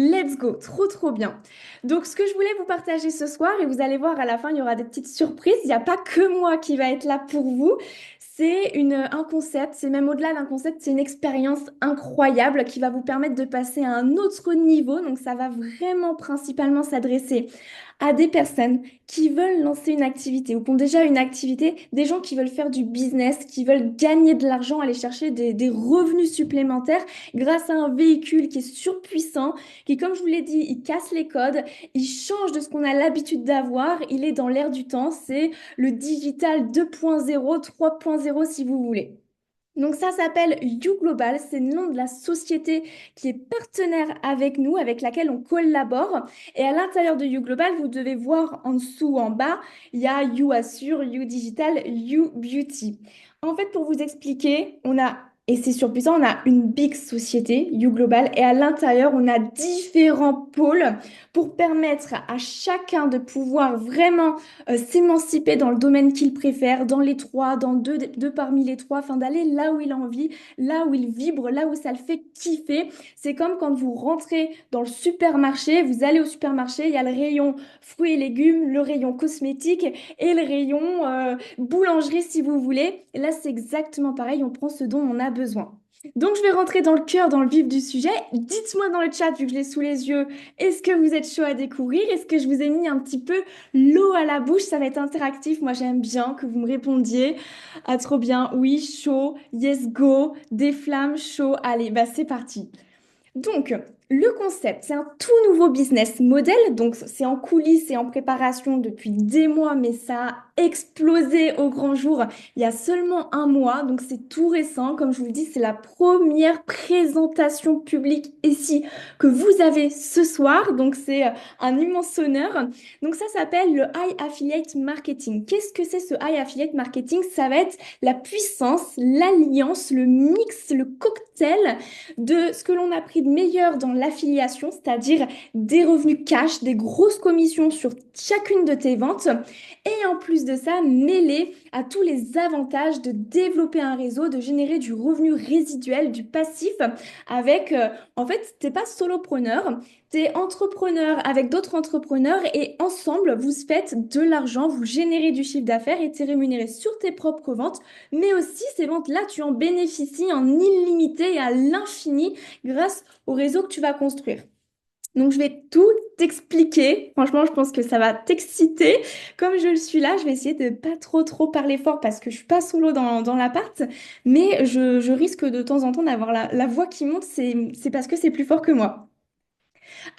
Let's go, trop trop bien. Donc ce que je voulais vous partager ce soir, et vous allez voir à la fin, il y aura des petites surprises, il n'y a pas que moi qui va être là pour vous, c'est un concept, c'est même au-delà d'un concept, c'est une expérience incroyable qui va vous permettre de passer à un autre niveau. Donc ça va vraiment principalement s'adresser à des personnes qui veulent lancer une activité ou qui ont déjà une activité, des gens qui veulent faire du business, qui veulent gagner de l'argent, aller chercher des revenus supplémentaires grâce à un véhicule qui est surpuissant qui, comme je vous l'ai dit, il casse les codes, il change de ce qu'on a l'habitude d'avoir, il est dans l'air du temps, c'est le digital 2.0, 3.0 si vous voulez. Donc ça s'appelle YouGlobal, c'est le nom de la société qui est partenaire avec nous, avec laquelle on collabore. Et à l'intérieur de YouGlobal, vous devez voir en dessous, en bas, il y a You Assure, You Digital, You Beauty. En fait, pour vous expliquer, et c'est surpuissant, on a une big société, YouGlobal, et à l'intérieur, on a différents pôles pour permettre à chacun de pouvoir vraiment s'émanciper dans le domaine qu'il préfère, dans les trois, dans deux parmi les trois, afin d'aller là où il a envie, là où il vibre, là où ça le fait kiffer. C'est comme quand vous rentrez dans le supermarché, vous allez au supermarché, il y a le rayon fruits et légumes, le rayon cosmétiques et le rayon boulangerie si vous voulez. Et là, c'est exactement pareil, on prend ce dont on a besoin. Donc, je vais rentrer dans le cœur, dans le vif du sujet. Dites-moi dans le chat, vu que je l'ai sous les yeux, est-ce que vous êtes chaud à découvrir? Est-ce que je vous ai mis un petit peu l'eau à la bouche? Ça va être interactif. Moi, j'aime bien que vous me répondiez. Ah, trop bien. Oui, chaud. Yes, go. Des flammes, chaud. Allez, bah, c'est parti. Donc, le concept, c'est un tout nouveau business model. Donc, c'est en coulisses et en préparation depuis des mois, mais ça a explosé au grand jour il y a seulement un mois. Donc, c'est tout récent. Comme je vous le dis, c'est la première présentation publique ici que vous avez ce soir. Donc, c'est un immense honneur. Donc, ça s'appelle le High Affiliate Marketing. Qu'est-ce que c'est ce High Affiliate Marketing? Ça va être la puissance, l'alliance, le mix, le cocktail de ce que l'on a pris de meilleur dans l'affiliation, c'est-à-dire des revenus cash, des grosses commissions sur chacune de tes ventes, et en plus de ça, mêlé à tous les avantages de développer un réseau, de générer du revenu résiduel, du passif, avec, en fait, t'es pas solopreneur, t'es entrepreneur avec d'autres entrepreneurs, et ensemble, vous faites de l'argent, vous générez du chiffre d'affaires et t'es rémunéré sur tes propres ventes, mais aussi ces ventes-là, tu en bénéficies en illimité et à l'infini grâce au réseau que tu vas construire. Donc, je vais tout t'expliquer. Franchement, je pense que ça va t'exciter. Comme je le suis là, je vais essayer de pas trop parler fort parce que je suis pas solo dans l'appart, mais je risque de temps en temps d'avoir la voix qui monte. C'est parce que c'est plus fort que moi.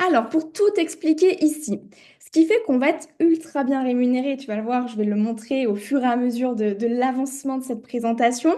Alors, pour tout expliquer ici, ce qui fait qu'on va être ultra bien rémunéré, tu vas le voir, je vais le montrer au fur et à mesure de l'avancement de cette présentation,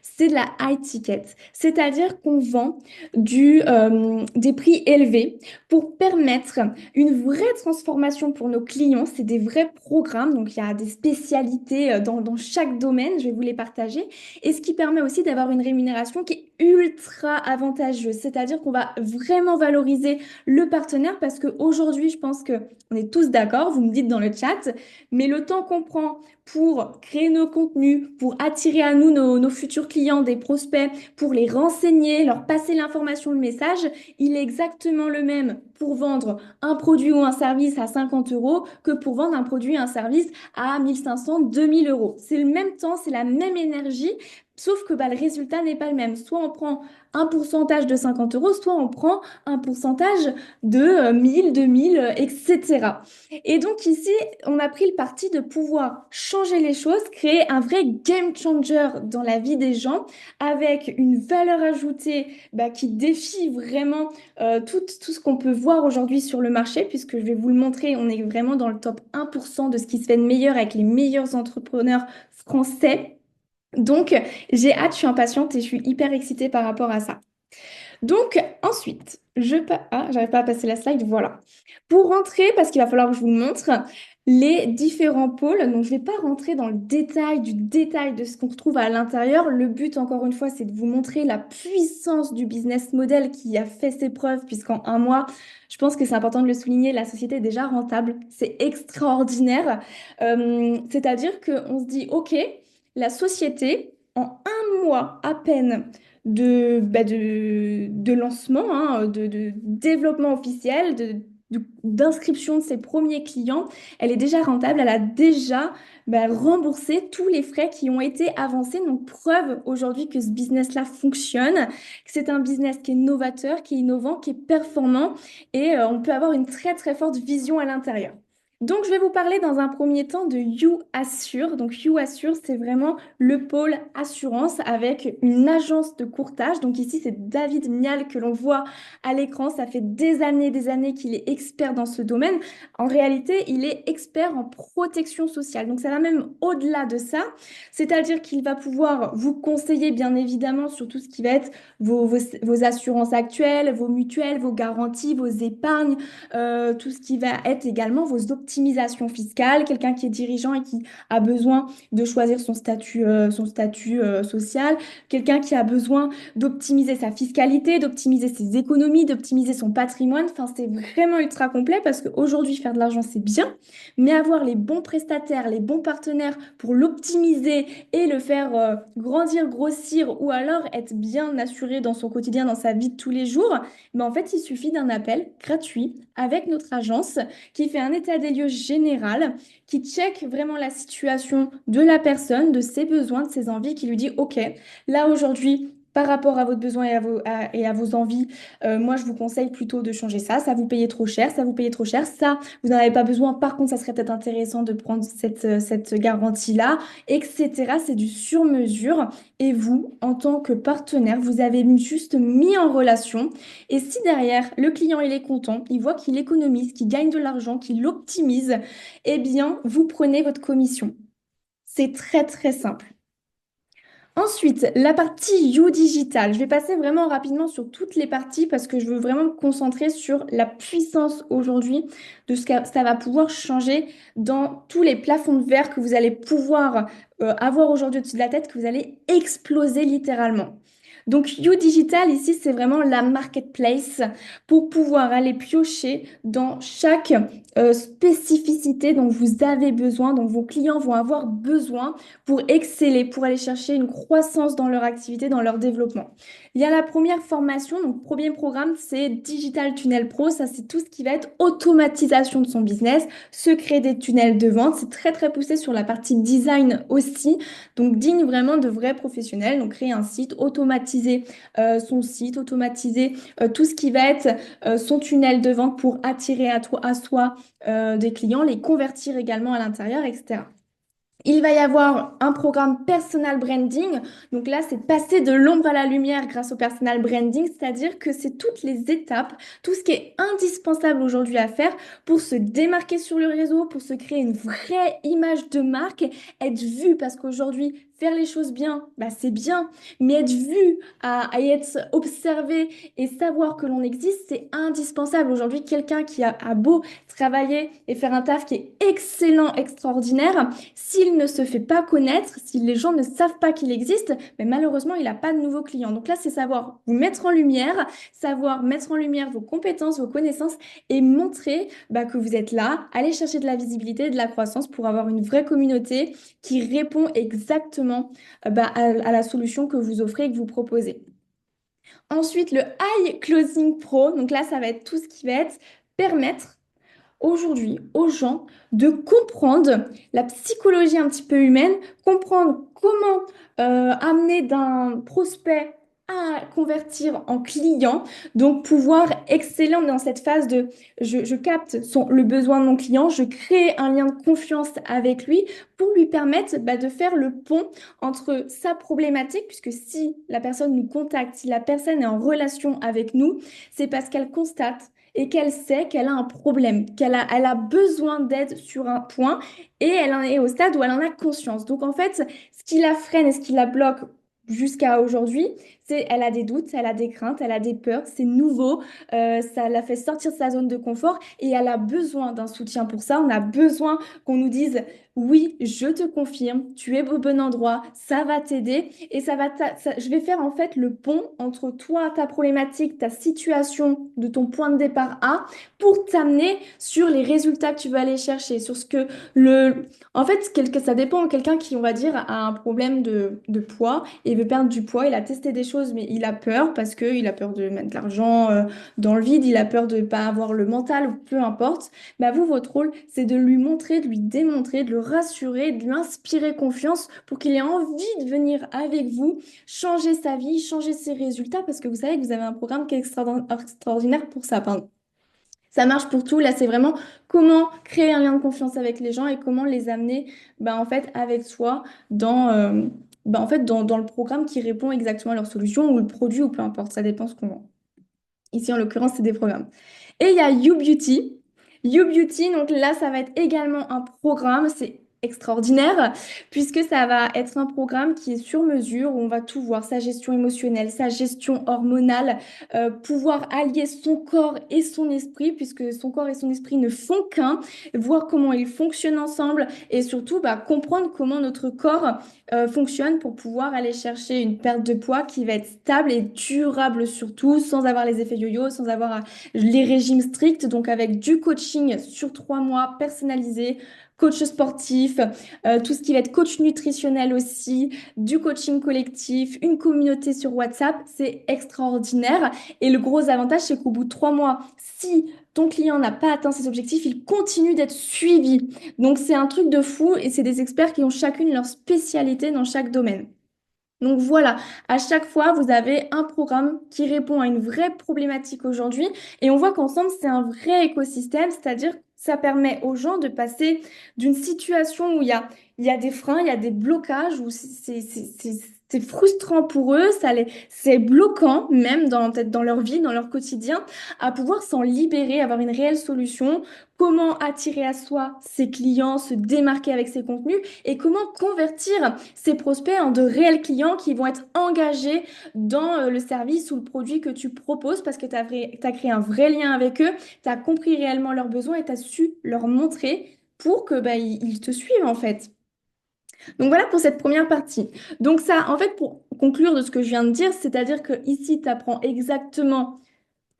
c'est de la high ticket. C'est-à-dire qu'on vend des prix élevés pour permettre une vraie transformation pour nos clients. C'est des vrais programmes, donc il y a des spécialités dans chaque domaine, je vais vous les partager. Et ce qui permet aussi d'avoir une rémunération qui est ultra avantageuse, c'est-à-dire qu'on va vraiment valoriser le partenaire parce qu'aujourd'hui, je pense que on est tous d'accord, vous me dites dans le chat, mais le temps qu'on prend pour créer nos contenus, pour attirer à nous nos futurs clients, des prospects, pour les renseigner, leur passer l'information, le message, il est exactement le même pour vendre un produit ou un service à 50 euros que pour vendre un produit et un service à 1500, 2000 euros. C'est le même temps, c'est la même énergie, sauf que bah, le résultat n'est pas le même. Soit on prend un pourcentage de 50 euros, soit on prend un pourcentage de 1000, 2000, etc. Et donc ici, on a pris le parti de pouvoir changer les choses, créer un vrai game changer dans la vie des gens avec une valeur ajoutée bah, qui défie vraiment tout ce qu'on peut voir aujourd'hui sur le marché, puisque je vais vous le montrer, on est vraiment dans le top 1% de ce qui se fait de meilleur avec les meilleurs entrepreneurs français. Donc, j'ai hâte, je suis impatiente et je suis hyper excitée par rapport à ça. Donc, ensuite, j'arrive pas à passer la slide, voilà. Pour rentrer, parce qu'il va falloir que je vous montre les différents pôles, donc je vais pas rentrer dans le détail du détail de ce qu'on retrouve à l'intérieur. Le but, encore une fois, c'est de vous montrer la puissance du business model qui a fait ses preuves, puisqu'en un mois, je pense que c'est important de le souligner, la société est déjà rentable. C'est extraordinaire. C'est-à-dire qu'on se dit, OK, la société, en un mois à peine, de lancement, hein, de développement officiel, d'inscription de ses premiers clients, elle est déjà rentable, elle a déjà remboursé tous les frais qui ont été avancés. Donc, preuve aujourd'hui que ce business-là fonctionne, que c'est un business qui est novateur, qui est innovant, qui est performant et on peut avoir une très très forte vision à l'intérieur. Donc, je vais vous parler dans un premier temps de You Assure. Donc, You Assure, c'est vraiment le pôle assurance avec une agence de courtage. Donc, ici, c'est David Mial que l'on voit à l'écran. Ça fait des années qu'il est expert dans ce domaine. En réalité, il est expert en protection sociale. Donc, ça va même au-delà de ça. C'est-à-dire qu'il va pouvoir vous conseiller, bien évidemment, sur tout ce qui va être vos assurances actuelles, vos mutuelles, vos garanties, vos épargnes, tout ce qui va être également vos optimisations fiscales, quelqu'un qui est dirigeant et qui a besoin de choisir son statut social, quelqu'un qui a besoin d'optimiser sa fiscalité, d'optimiser ses économies, d'optimiser son patrimoine. Enfin, c'est vraiment ultra complet parce qu'aujourd'hui, faire de l'argent, c'est bien, mais avoir les bons prestataires, les bons partenaires pour l'optimiser et le faire grandir, grossir ou alors être bien assuré dans son quotidien, dans sa vie de tous les jours, mais en fait, il suffit d'un appel gratuit avec notre agence qui fait un état des lieux général, qui check vraiment la situation de la personne, de ses besoins, de ses envies, qui lui dit, OK, là aujourd'hui, par rapport à votre besoin et à vos envies, moi je vous conseille plutôt de changer ça. Ça vous payez trop cher, ça vous payez trop cher, ça vous n'en avez pas besoin. Par contre, ça serait peut-être intéressant de prendre cette garantie-là, etc. C'est du sur-mesure. Et vous, en tant que partenaire, vous avez juste mis en relation et si derrière, le client, il est content, il voit qu'il économise, qu'il gagne de l'argent, qu'il l'optimise, eh bien, vous prenez votre commission. C'est très, très simple. Ensuite, la partie You Digital. Je vais passer vraiment rapidement sur toutes les parties parce que je veux vraiment me concentrer sur la puissance aujourd'hui de ce que ça va pouvoir changer dans tous les plafonds de verre que vous allez pouvoir avoir aujourd'hui au-dessus de la tête, que vous allez exploser littéralement. Donc, You Digital, ici, c'est vraiment la marketplace pour pouvoir aller piocher dans chaque spécificité dont vous avez besoin, dont vos clients vont avoir besoin pour exceller, pour aller chercher une croissance dans leur activité, dans leur développement. Il y a la première formation, donc premier programme, c'est Digital Tunnel Pro. Ça, c'est tout ce qui va être automatisation de son business, se créer des tunnels de vente. C'est très, très poussé sur la partie design aussi. Donc, digne vraiment de vrais professionnels. Donc, créer un site, automatiser son site, automatiser tout ce qui va être son tunnel de vente pour attirer à soi des clients, les convertir également à l'intérieur, etc. Il va y avoir un programme personal branding. Donc là, c'est passer de l'ombre à la lumière grâce au personal branding, c'est-à-dire que c'est toutes les étapes, tout ce qui est indispensable aujourd'hui à faire pour se démarquer sur le réseau, pour se créer une vraie image de marque, être vu parce qu'aujourd'hui, faire les choses bien, c'est bien, mais être vu, à être observé et savoir que l'on existe, c'est indispensable. Aujourd'hui, quelqu'un qui a beau travailler et faire un taf qui est excellent, extraordinaire, s'il ne se fait pas connaître, si les gens ne savent pas qu'il existe, mais malheureusement, il n'a pas de nouveaux clients. Donc là, c'est savoir vous mettre en lumière, savoir mettre en lumière vos compétences, vos connaissances et montrer que vous êtes là, aller chercher de la visibilité, de la croissance pour avoir une vraie communauté qui répond exactement à la solution que vous offrez et que vous proposez. Ensuite, le High Closing Pro. Donc là, ça va être tout ce qui va être permettre aujourd'hui aux gens de comprendre la psychologie un petit peu humaine, comprendre comment amener d'un prospect à convertir en client, donc pouvoir exceller dans cette phase de je capte le besoin de mon client, je crée un lien de confiance avec lui pour lui permettre de faire le pont entre sa problématique, puisque si la personne nous contacte, si la personne est en relation avec nous, c'est parce qu'elle constate et qu'elle sait qu'elle a un problème, elle a besoin d'aide sur un point et elle en est au stade où elle en a conscience. Donc en fait, ce qui la freine et ce qui la bloque jusqu'à aujourd'hui, c'est elle a des doutes, elle a des craintes, elle a des peurs, c'est nouveau, ça la fait sortir de sa zone de confort et elle a besoin d'un soutien pour ça. On a besoin qu'on nous dise oui, je te confirme, tu es au bon endroit, ça va t'aider et je vais faire en fait le pont entre toi, ta problématique, ta situation de ton point de départ A pour t'amener sur les résultats que tu veux aller chercher, sur ce que en fait, ça dépend. Quelqu'un qui, on va dire, a un problème de poids et veut perdre du poids, il a testé des choses, mais il a peur parce qu'il a peur de mettre de l'argent dans le vide, il a peur de ne pas avoir le mental, ou peu importe. Bah vous, votre rôle, c'est de lui montrer, de lui démontrer, de le rassurer, de lui inspirer confiance pour qu'il ait envie de venir avec vous, changer sa vie, changer ses résultats, parce que vous savez que vous avez un programme qui est extraordinaire pour ça, pardon. Ça marche pour tout. Là, c'est vraiment comment créer un lien de confiance avec les gens et comment les amener bah, en fait, avec soi dans le programme qui répond exactement à leur solution ou le produit ou peu importe. Ça dépend ce qu'on vend. Ici, en l'occurrence, c'est des programmes. Et il y a You Beauty. You Beauty, donc là, ça va être également un programme. C'est extraordinaire puisque ça va être un programme qui est sur mesure où on va tout voir, sa gestion émotionnelle, sa gestion hormonale, pouvoir allier son corps et son esprit puisque son corps et son esprit ne font qu'un, voir comment ils fonctionnent ensemble et surtout bah, comprendre comment notre corps fonctionne pour pouvoir aller chercher une perte de poids qui va être stable et durable surtout, sans avoir les effets yo-yo, sans avoir les régimes stricts, donc avec du coaching sur 3 mois personnalisé, coach sportif, tout ce qui va être coach nutritionnel aussi, du coaching collectif, une communauté sur WhatsApp, c'est extraordinaire. Et le gros avantage, c'est qu'au bout de 3 mois, si ton client n'a pas atteint ses objectifs, il continue d'être suivi. Donc c'est un truc de fou et c'est des experts qui ont chacune leur spécialité dans chaque domaine. Donc voilà, à chaque fois, vous avez un programme qui répond à une vraie problématique aujourd'hui et on voit qu'ensemble, c'est un vrai écosystème, c'est-à-dire que ça permet aux gens de passer d'une situation où il y a des freins, il y a des blocages, où c'est frustrant pour eux, c'est bloquant même peut-être dans leur vie, dans leur quotidien, à pouvoir s'en libérer, avoir une réelle solution, comment attirer à soi ses clients, se démarquer avec ses contenus et comment convertir ces prospects en de réels clients qui vont être engagés dans le service ou le produit que tu proposes parce que tu as créé un vrai lien avec eux, tu as compris réellement leurs besoins et tu as su leur montrer pour que bah, ils te suivent en fait. Donc voilà pour cette première partie. Donc ça, en fait, pour conclure de ce que je viens de dire, c'est-à-dire que ici, tu apprends exactement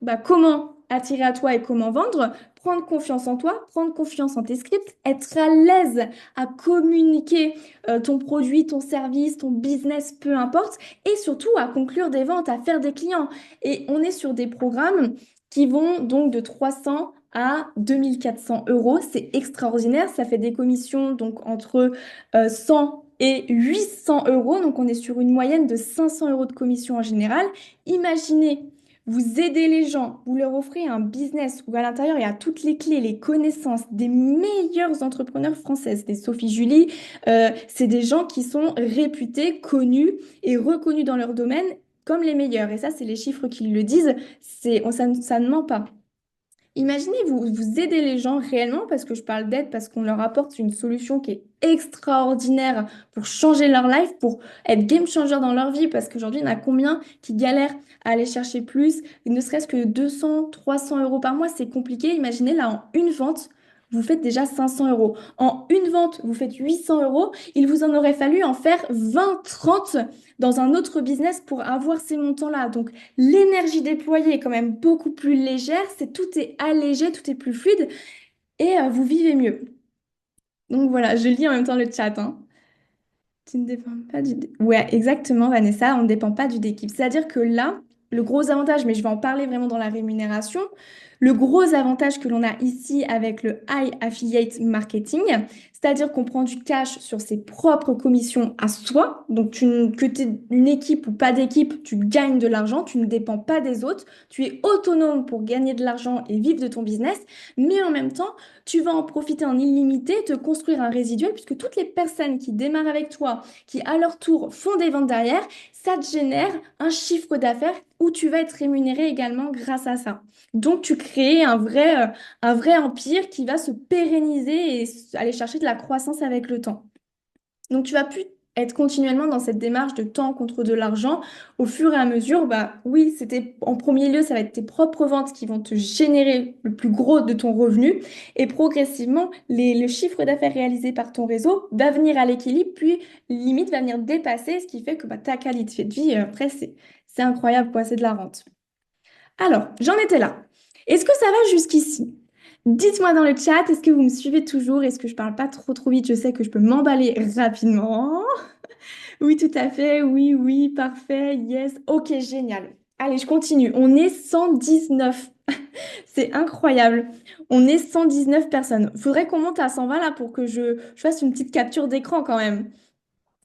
bah, comment attirer à toi et comment vendre, prendre confiance en toi, prendre confiance en tes scripts, être à l'aise à communiquer ton produit, ton service, ton business, peu importe, et surtout à conclure des ventes, à faire des clients. Et on est sur des programmes qui vont donc de 300 à 2 400 euros. C'est extraordinaire. Ça fait des commissions donc entre 100 et 800 euros. Donc on est sur une moyenne de 500 euros de commission en général. Imaginez vous aidez les gens, vous leur offrez un business où à l'intérieur il y a toutes les clés, les connaissances des meilleures entrepreneurs françaises, des Sophie Julie. C'est des gens qui sont réputés, connus et reconnus dans leur domaine comme les meilleurs. Et ça, c'est les chiffres qui le disent. Ça ne ment pas. Imaginez, vous aidez les gens réellement, parce que je parle d'aide, parce qu'on leur apporte une solution qui est extraordinaire pour changer leur life, pour être game changer dans leur vie, parce qu'aujourd'hui, il y en a combien qui galèrent à aller chercher plus, et ne serait-ce que 200, 300 euros par mois, c'est compliqué. Imaginez, là, en une vente, vous faites déjà 500 euros. En une vente, vous faites 800 euros. Il vous en aurait fallu en faire 20, 30 dans un autre business pour avoir ces montants-là. Donc, l'énergie déployée est quand même beaucoup plus légère, tout est allégé, tout est plus fluide et vous vivez mieux. Donc voilà, je lis en même temps le chat, hein. Tu ne dépends pas du... Ouais, exactement, Vanessa, on ne dépend pas du d'équipe. C'est-à-dire que là, le gros avantage, mais je vais en parler vraiment dans la rémunération, le gros avantage que l'on a ici avec le High Affiliate Marketing, c'est-à-dire qu'on prend du cash sur ses propres commissions à soi, donc que tu aies une équipe ou pas d'équipe, tu gagnes de l'argent, tu ne dépends pas des autres, tu es autonome pour gagner de l'argent et vivre de ton business, mais en même temps, tu vas en profiter en illimité, te construire un résiduel, puisque toutes les personnes qui démarrent avec toi, qui à leur tour font des ventes derrière, ça te génère un chiffre d'affaires où tu vas être rémunéré également grâce à ça. Donc tu crées un vrai empire qui va se pérenniser et aller chercher de la croissance avec le temps. Donc, tu vas plus être continuellement dans cette démarche de temps contre de l'argent. Au fur et à mesure, bah oui, c'était en premier lieu, ça va être tes propres ventes qui vont te générer le plus gros de ton revenu. Et progressivement, le chiffre d'affaires réalisé par ton réseau va venir à l'équilibre, puis limite va venir dépasser, ce qui fait que bah, ta qualité de vie, après, c'est incroyable, quoi, c'est de la rente. Alors, j'en étais là. Est-ce que ça va jusqu'ici? Dites-moi dans le chat, est-ce que vous me suivez toujours? Est-ce que je parle pas trop trop vite? Je sais que je peux m'emballer rapidement. Oui, tout à fait. Oui, oui, parfait. Yes. Ok, génial. Allez, je continue. On est 119. C'est incroyable. On est 119 personnes. Faudrait qu'on monte à 120 là pour que je fasse une petite capture d'écran quand même.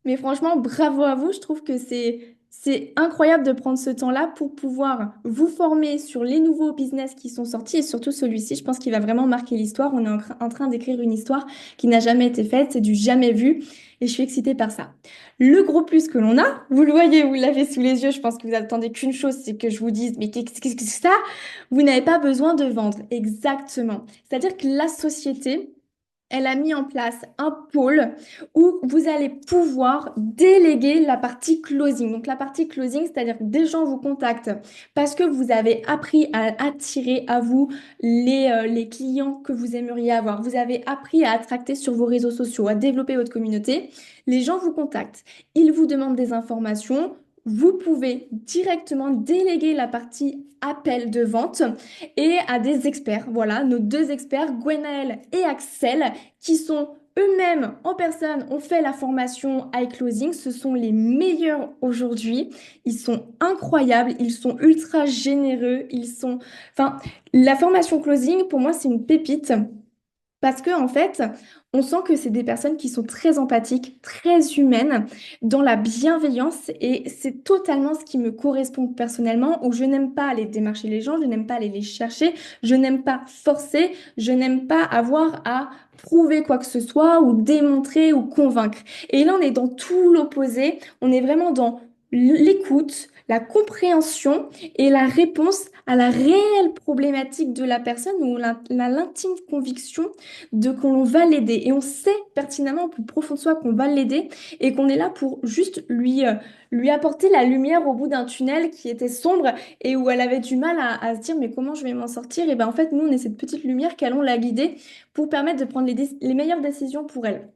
Mais franchement, bravo à vous. Je trouve que c'est incroyable de prendre ce temps-là pour pouvoir vous former sur les nouveaux business qui sont sortis et surtout celui-ci. Je pense qu'il va vraiment marquer l'histoire. On est en train d'écrire une histoire qui n'a jamais été faite. C'est du jamais vu et je suis excitée par ça. Le gros plus que l'on a, vous le voyez, vous l'avez sous les yeux. Je pense que vous attendez qu'une chose, c'est que je vous dise, mais qu'est-ce que c'est ça? Vous n'avez pas besoin de vendre. Exactement. C'est-à-dire que la société elle a mis en place un pôle où vous allez pouvoir déléguer la partie closing. Donc la partie closing, c'est-à-dire que des gens vous contactent parce que vous avez appris à attirer à vous les clients que vous aimeriez avoir. Vous avez appris à attracter sur vos réseaux sociaux, à développer votre communauté. Les gens vous contactent. Ils vous demandent des informations. Vous pouvez directement déléguer la partie appel de vente et à des experts. Voilà, nos deux experts, Gwenaël et Axel, qui sont eux-mêmes en personne, ont fait la formation iClosing. Ce sont les meilleurs aujourd'hui. Ils sont incroyables, ils sont ultra généreux, ils sont... Enfin, la formation closing, pour moi, c'est une pépite. Parce que en fait, on sent que c'est des personnes qui sont très empathiques, très humaines, dans la bienveillance, et c'est totalement ce qui me correspond personnellement, où je n'aime pas aller démarcher les gens, je n'aime pas aller les chercher, je n'aime pas forcer, je n'aime pas avoir à prouver quoi que ce soit, ou démontrer, ou convaincre. Et là, on est dans tout l'opposé, on est vraiment dans l'écoute, la compréhension et la réponse à la réelle problématique de la personne ou l'intime conviction de qu'on va l'aider. Et on sait pertinemment au plus profond de soi qu'on va l'aider et qu'on est là pour juste lui apporter la lumière au bout d'un tunnel qui était sombre et où elle avait du mal à se dire mais comment je vais m'en sortir? Et bien en fait, nous, on est cette petite lumière qu'allons la guider pour permettre de prendre les meilleures décisions pour elle.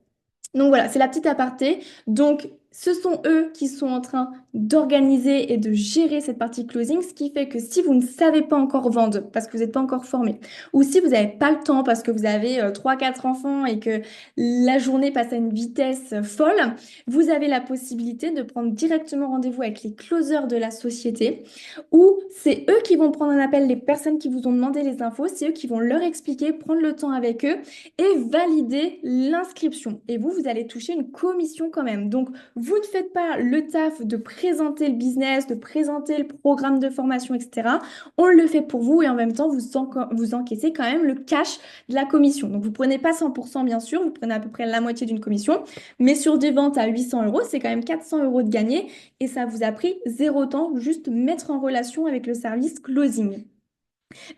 Donc voilà, c'est la petite aparté. Donc, ce sont eux qui sont en train d'organiser et de gérer cette partie closing, ce qui fait que si vous ne savez pas encore vendre parce que vous n'êtes pas encore formé, ou si vous n'avez pas le temps parce que vous avez 3-4 enfants et que la journée passe à une vitesse folle, vous avez la possibilité de prendre directement rendez-vous avec les closers de la société, où c'est eux qui vont prendre un appel, les personnes qui vous ont demandé les infos, c'est eux qui vont leur expliquer, prendre le temps avec eux et valider l'inscription. Et vous allez toucher une commission quand même. Donc, vous ne faites pas le taf de présenter le business, de présenter le programme de formation, etc. On le fait pour vous et en même temps, vous encaissez quand même le cash de la commission. Donc, vous prenez pas 100% bien sûr, vous prenez à peu près la moitié d'une commission, mais sur des ventes à 800 euros, c'est quand même 400 euros de gagné et ça vous a pris zéro temps juste mettre en relation avec le service closing.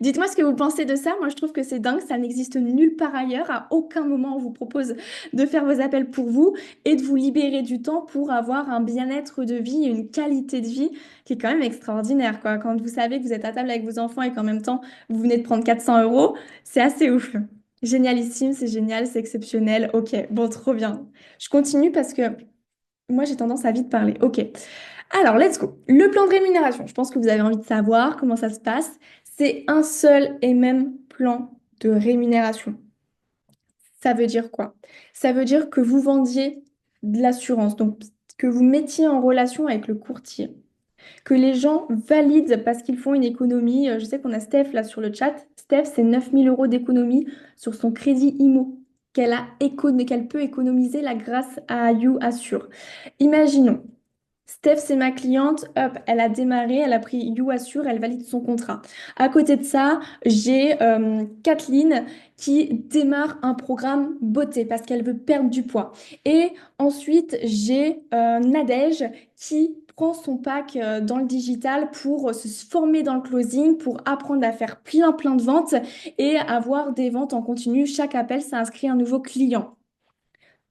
Dites-moi ce que vous pensez de ça. Moi, je trouve que c'est dingue. Ça n'existe nulle part ailleurs. À aucun moment, on vous propose de faire vos appels pour vous et de vous libérer du temps pour avoir un bien-être de vie, une qualité de vie qui est quand même extraordinaire, quoi. Quand vous savez que vous êtes à table avec vos enfants et qu'en même temps, vous venez de prendre 400 euros, c'est assez ouf. Génialissime, c'est génial, c'est exceptionnel. Ok, bon, trop bien. Je continue parce que moi, j'ai tendance à vite parler. Ok. Alors, let's go. Le plan de rémunération. Je pense que vous avez envie de savoir comment ça se passe. C'est un seul et même plan de rémunération. Ça veut dire quoi? Ça veut dire que vous vendiez de l'assurance, donc que vous mettiez en relation avec le courtier, que les gens valident parce qu'ils font une économie. Je sais qu'on a Steph là sur le chat. Steph, c'est 9 000 euros d'économie sur son crédit IMO qu'elle peut économiser là grâce à You Assure. Imaginons. Steph, c'est ma cliente. Hop, elle a démarré, elle a pris You Assure, elle valide son contrat. À côté de ça, j'ai Kathleen qui démarre un programme beauté parce qu'elle veut perdre du poids. Et ensuite, j'ai Nadège qui prend son pack dans le digital pour se former dans le closing, pour apprendre à faire plein de ventes et avoir des ventes en continu. Chaque appel, ça inscrit un nouveau client.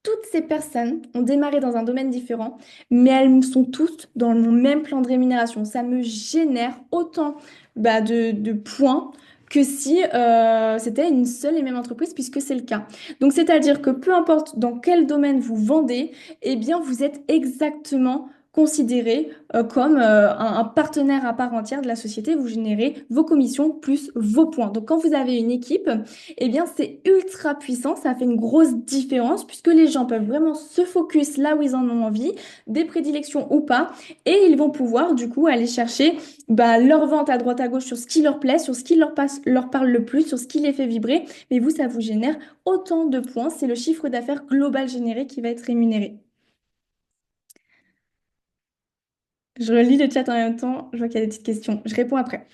Toutes ces personnes ont démarré dans un domaine différent, mais elles sont toutes dans mon même plan de rémunération. Ça me génère autant de points que si c'était une seule et même entreprise, puisque c'est le cas. Donc, c'est-à-dire que peu importe dans quel domaine vous vendez, eh bien, vous êtes exactement considéré comme un partenaire à part entière de la société. Vous générez vos commissions plus vos points. Donc, quand vous avez une équipe, eh bien, c'est ultra puissant. Ça fait une grosse différence puisque les gens peuvent vraiment se focus là où ils en ont envie, des prédilections ou pas, et ils vont pouvoir du coup aller chercher leur vente à droite à gauche sur ce qui leur plaît, sur ce qui leur parle le plus, sur ce qui les fait vibrer. Mais vous, ça vous génère autant de points. C'est le chiffre d'affaires global généré qui va être rémunéré. Je relis le chat en même temps, je vois qu'il y a des petites questions. Je réponds après.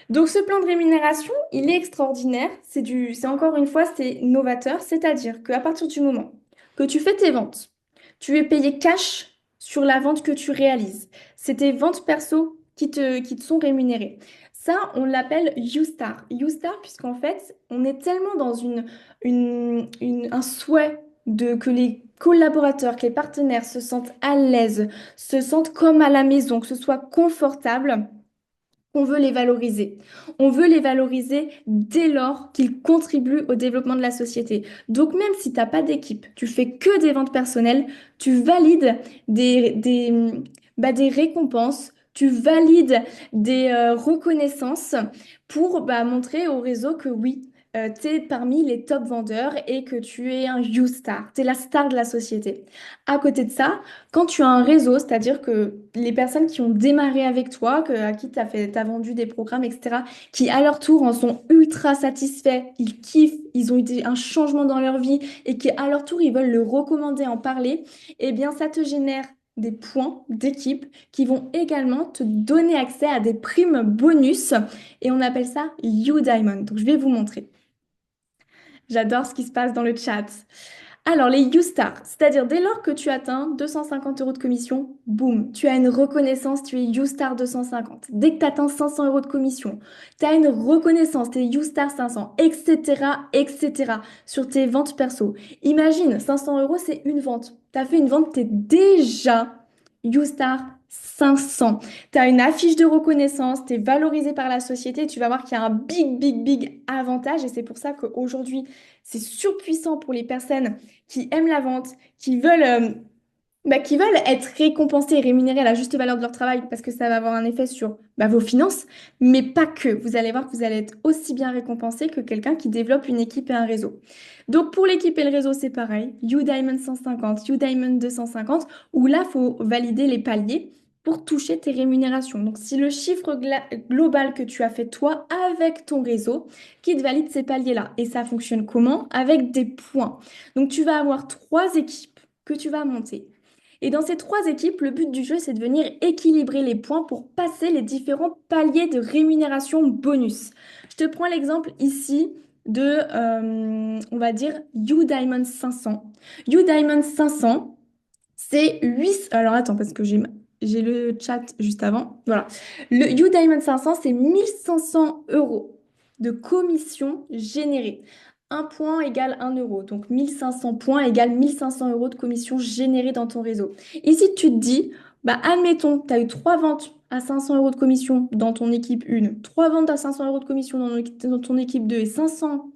Donc, ce plan de rémunération, il est extraordinaire. C'est encore une fois, c'est novateur. C'est-à-dire qu'à partir du moment que tu fais tes ventes, tu es payé cash sur la vente que tu réalises. C'est tes ventes perso qui te sont rémunérées. Ça, on l'appelle U-Star. U-Star, puisqu'en fait, on est tellement dans un souhait que les collaborateurs, que les partenaires se sentent à l'aise, se sentent comme à la maison, que ce soit confortable. On veut les valoriser. On veut les valoriser dès lors qu'ils contribuent au développement de la société. Donc même si tu n'as pas d'équipe, tu fais que des ventes personnelles, tu valides des récompenses, tu valides des reconnaissances pour montrer au réseau que oui, tu es parmi les top vendeurs et que tu es un You-Star, tu es la star de la société. À côté de ça, quand tu as un réseau, c'est-à-dire que les personnes qui ont démarré avec toi, à qui tu as vendu des programmes, etc., qui à leur tour en sont ultra satisfaits, ils kiffent, ils ont eu un changement dans leur vie et qui à leur tour ils veulent le recommander, en parler, eh bien ça te génère des points d'équipe qui vont également te donner accès à des primes bonus et on appelle ça You Diamond. Donc je vais vous montrer. J'adore ce qui se passe dans le chat. Alors, les U-Stars, c'est-à-dire dès lors que tu atteins 250 euros de commission, boum, tu as une reconnaissance, tu es U-Star 250. Dès que tu atteins 500 euros de commission, tu as une reconnaissance, tu es U-Star 500, etc., etc. sur tes ventes perso. Imagine, 500 euros, c'est une vente. Tu as fait une vente, tu es déjà U-Star 500. Tu as une affiche de reconnaissance, tu es valorisé par la société, tu vas voir qu'il y a un big, big, big avantage et c'est pour ça qu'aujourd'hui, c'est surpuissant pour les personnes qui aiment la vente, qui veulent être récompensés et rémunérés à la juste valeur de leur travail parce que ça va avoir un effet sur vos finances, mais pas que. Vous allez voir que vous allez être aussi bien récompensé que quelqu'un qui développe une équipe et un réseau. Donc pour l'équipe et le réseau, c'est pareil. You-Diamond 150, You-Diamond 250, où là, il faut valider les paliers pour toucher tes rémunérations. Donc si le chiffre global que tu as fait toi avec ton réseau, qui te valide ces paliers-là. Et ça fonctionne comment? Avec des points. Donc tu vas avoir trois équipes que tu vas monter. Et dans ces trois équipes, le but du jeu, c'est de venir équilibrer les points pour passer les différents paliers de rémunération bonus. Je te prends l'exemple ici de, on va dire, You Diamond 500. You Diamond 500, c'est 8... Alors attends, parce que j'ai le chat juste avant. Voilà. Le You Diamond 500, c'est 1500 euros de commission générée. Un point égale 1 euro. Donc 1500 points égale 1500 euros de commission générée dans ton réseau. Et si tu te dis, admettons, tu as eu trois ventes à 500 euros de commission dans ton équipe 1, trois ventes à 500 euros de commission dans ton équipe 2 et 500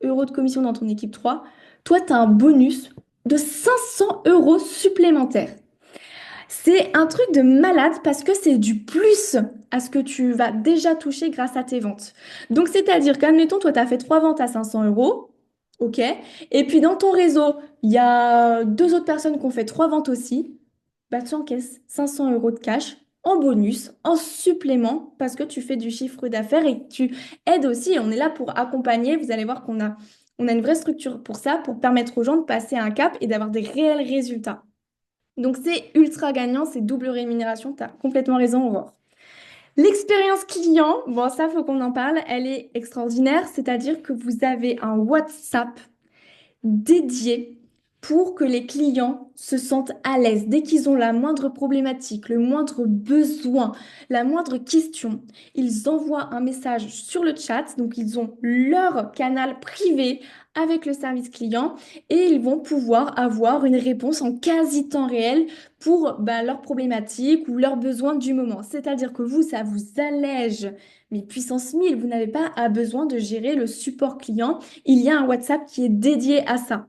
euros de commission dans ton équipe 3, toi, tu as un bonus de 500 euros supplémentaires. C'est un truc de malade parce que c'est du plus à ce que tu vas déjà toucher grâce à tes ventes. Donc, c'est-à-dire qu'admettons, toi, tu as fait trois ventes à 500 euros, ok? Et puis, dans ton réseau, il y a deux autres personnes qui ont fait trois ventes aussi. Tu encaisses 500 euros de cash en bonus, en supplément, parce que tu fais du chiffre d'affaires et que tu aides aussi. On est là pour accompagner. Vous allez voir on a une vraie structure pour ça, pour permettre aux gens de passer un cap et d'avoir des réels résultats. Donc c'est ultra gagnant, c'est double rémunération, tu as complètement raison, Aurore. L'expérience client, bon ça faut qu'on en parle, elle est extraordinaire, c'est-à-dire que vous avez un WhatsApp dédié pour que les clients se sentent à l'aise. Dès qu'ils ont la moindre problématique, le moindre besoin, la moindre question, ils envoient un message sur le chat. Donc, ils ont leur canal privé avec le service client et ils vont pouvoir avoir une réponse en quasi temps réel pour leurs problématiques ou leurs besoins du moment. C'est-à-dire que vous, ça vous allège, mais puissance 1000, vous n'avez pas besoin de gérer le support client. Il y a un WhatsApp qui est dédié à ça.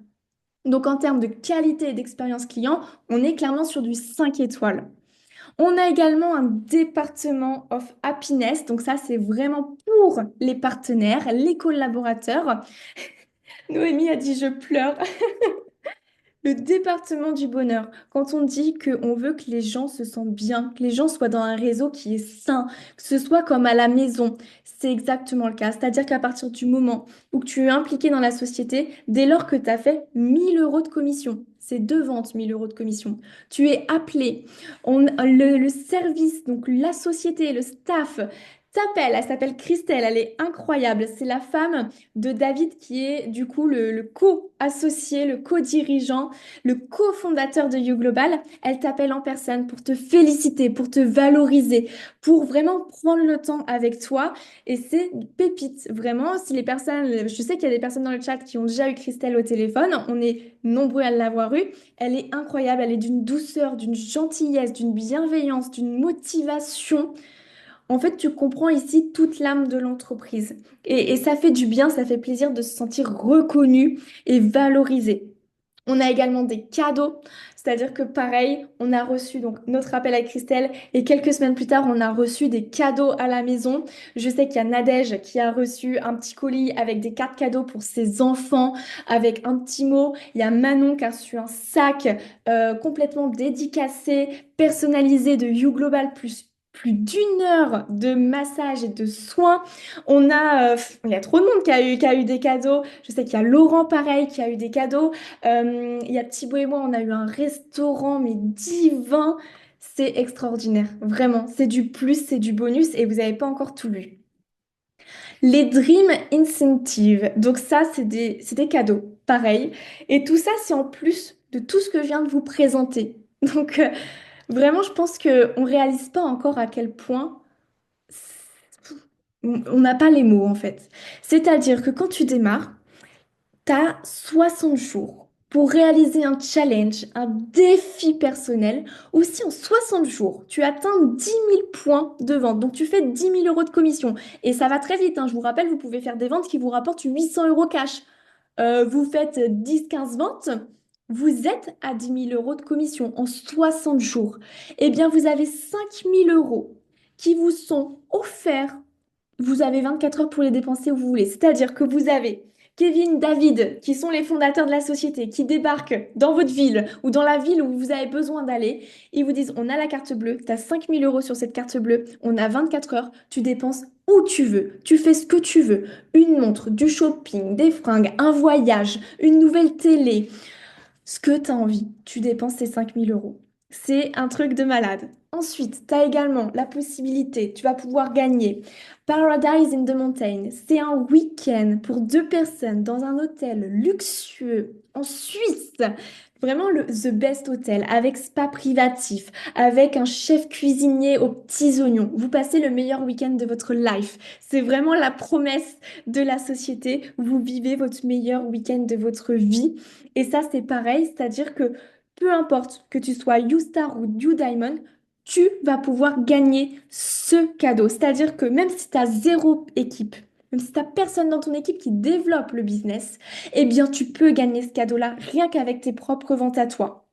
Donc en termes de qualité et d'expérience client, on est clairement sur du 5 étoiles. On a également un département of happiness. Donc ça, c'est vraiment pour les partenaires, les collaborateurs. Noémie a dit je pleure. Le département du bonheur, quand on dit qu'on veut que les gens se sentent bien, que les gens soient dans un réseau qui est sain, que ce soit comme à la maison, c'est exactement le cas. C'est-à-dire qu'à partir du moment où tu es impliqué dans la société, dès lors que tu as fait 1 000 € de commission, c'est deux ventes, 1 000 € de commission, tu es appelé, le service, donc la société, le staff, t'appelle, elle s'appelle Christelle, elle est incroyable, c'est la femme de David qui est du coup le co-associé, le co-dirigeant, le cofondateur de YouGlobal. Elle t'appelle en personne pour te féliciter, pour te valoriser, pour vraiment prendre le temps avec toi. Et c'est une pépite, vraiment. Si les personnes, je sais qu'il y a des personnes dans le chat qui ont déjà eu Christelle au téléphone, on est nombreux à l'avoir eu. Elle est incroyable, elle est d'une douceur, d'une gentillesse, d'une bienveillance, d'une motivation. En fait, tu comprends ici toute l'âme de l'entreprise. Et ça fait du bien, ça fait plaisir de se sentir reconnu et valorisé. On a également des cadeaux, c'est-à-dire que pareil, on a reçu donc notre appel avec Christelle et quelques semaines plus tard, on a reçu des cadeaux à la maison. Je sais qu'il y a Nadège qui a reçu un petit colis avec des cartes cadeaux pour ses enfants, avec un petit mot. Il y a Manon qui a reçu un sac complètement dédicacé, personnalisé de You Global plus d'1 heure de massage et de soins. Il y a trop de monde qui a eu des cadeaux. Je sais qu'il y a Laurent pareil qui a eu des cadeaux. Il y a Thibaut et moi, on a eu un restaurant, mais divin. C'est extraordinaire, vraiment. C'est du plus, c'est du bonus et vous n'avez pas encore tout lu. Les Dream Incentive. Donc ça, c'est des cadeaux, pareil. Et tout ça, c'est en plus de tout ce que je viens de vous présenter. Donc vraiment, je pense qu'on ne réalise pas encore à quel point on n'a pas les mots en fait. C'est-à-dire que quand tu démarres, tu as 60 jours pour réaliser un challenge, un défi personnel. Aussi, en 60 jours, tu atteins 10 000 points de vente. Donc, tu fais 10 000 € de commission. Et ça va très vite, hein. Je vous rappelle, vous pouvez faire des ventes qui vous rapportent 800 € cash. Vous faites 10 15 ventes, vous êtes à 10 000 € de commission en 60 jours. Eh bien, vous avez 5 000 € qui vous sont offerts. Vous avez 24 heures pour les dépenser où vous voulez. C'est-à-dire que vous avez Kevin, David, qui sont les fondateurs de la société, qui débarquent dans votre ville ou dans la ville où vous avez besoin d'aller. Ils vous disent, on a la carte bleue, tu as 5 000 € sur cette carte bleue, on a 24 heures, tu dépenses où tu veux, tu fais ce que tu veux. Une montre, du shopping, des fringues, un voyage, une nouvelle télé, ce que tu as envie, tu dépenses ces 5 000 €. C'est un truc de malade. Ensuite, tu as également la possibilité, tu vas pouvoir gagner Paradise in the Mountain. C'est un week-end pour deux personnes dans un hôtel luxueux en Suisse. Vraiment le the best hôtel avec spa privatif, avec un chef cuisinier aux petits oignons. Vous passez le meilleur week-end de votre life. C'est vraiment la promesse de la société. Vous vivez votre meilleur week-end de votre vie. Et ça, c'est pareil, c'est-à-dire que peu importe que tu sois YouStar ou YouDiamond, tu vas pouvoir gagner ce cadeau. C'est-à-dire que même si tu as zéro équipe, même si tu n'as personne dans ton équipe qui développe le business, eh bien, tu peux gagner ce cadeau-là rien qu'avec tes propres ventes à toi.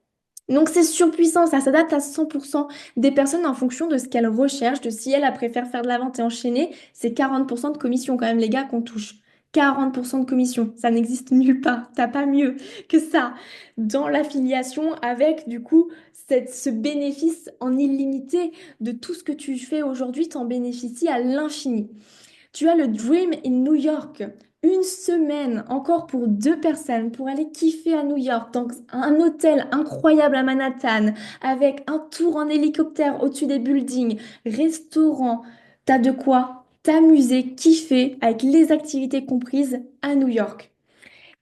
Donc c'est surpuissant, ça s'adapte à 100% des personnes en fonction de ce qu'elles recherchent, de si elles préfèrent faire de la vente et enchaîner, c'est 40% de commission quand même les gars qu'on touche. 40% de commission, ça n'existe nulle part, t'as pas mieux que ça dans l'affiliation avec du coup ce bénéfice en illimité de tout ce que tu fais aujourd'hui, t'en bénéficies à l'infini. Tu as le Dream in New York. Une semaine encore pour deux personnes pour aller kiffer à New York, dans un hôtel incroyable à Manhattan, avec un tour en hélicoptère au-dessus des buildings, restaurant. T'as de quoi t'amuser, kiffer avec les activités comprises à New York.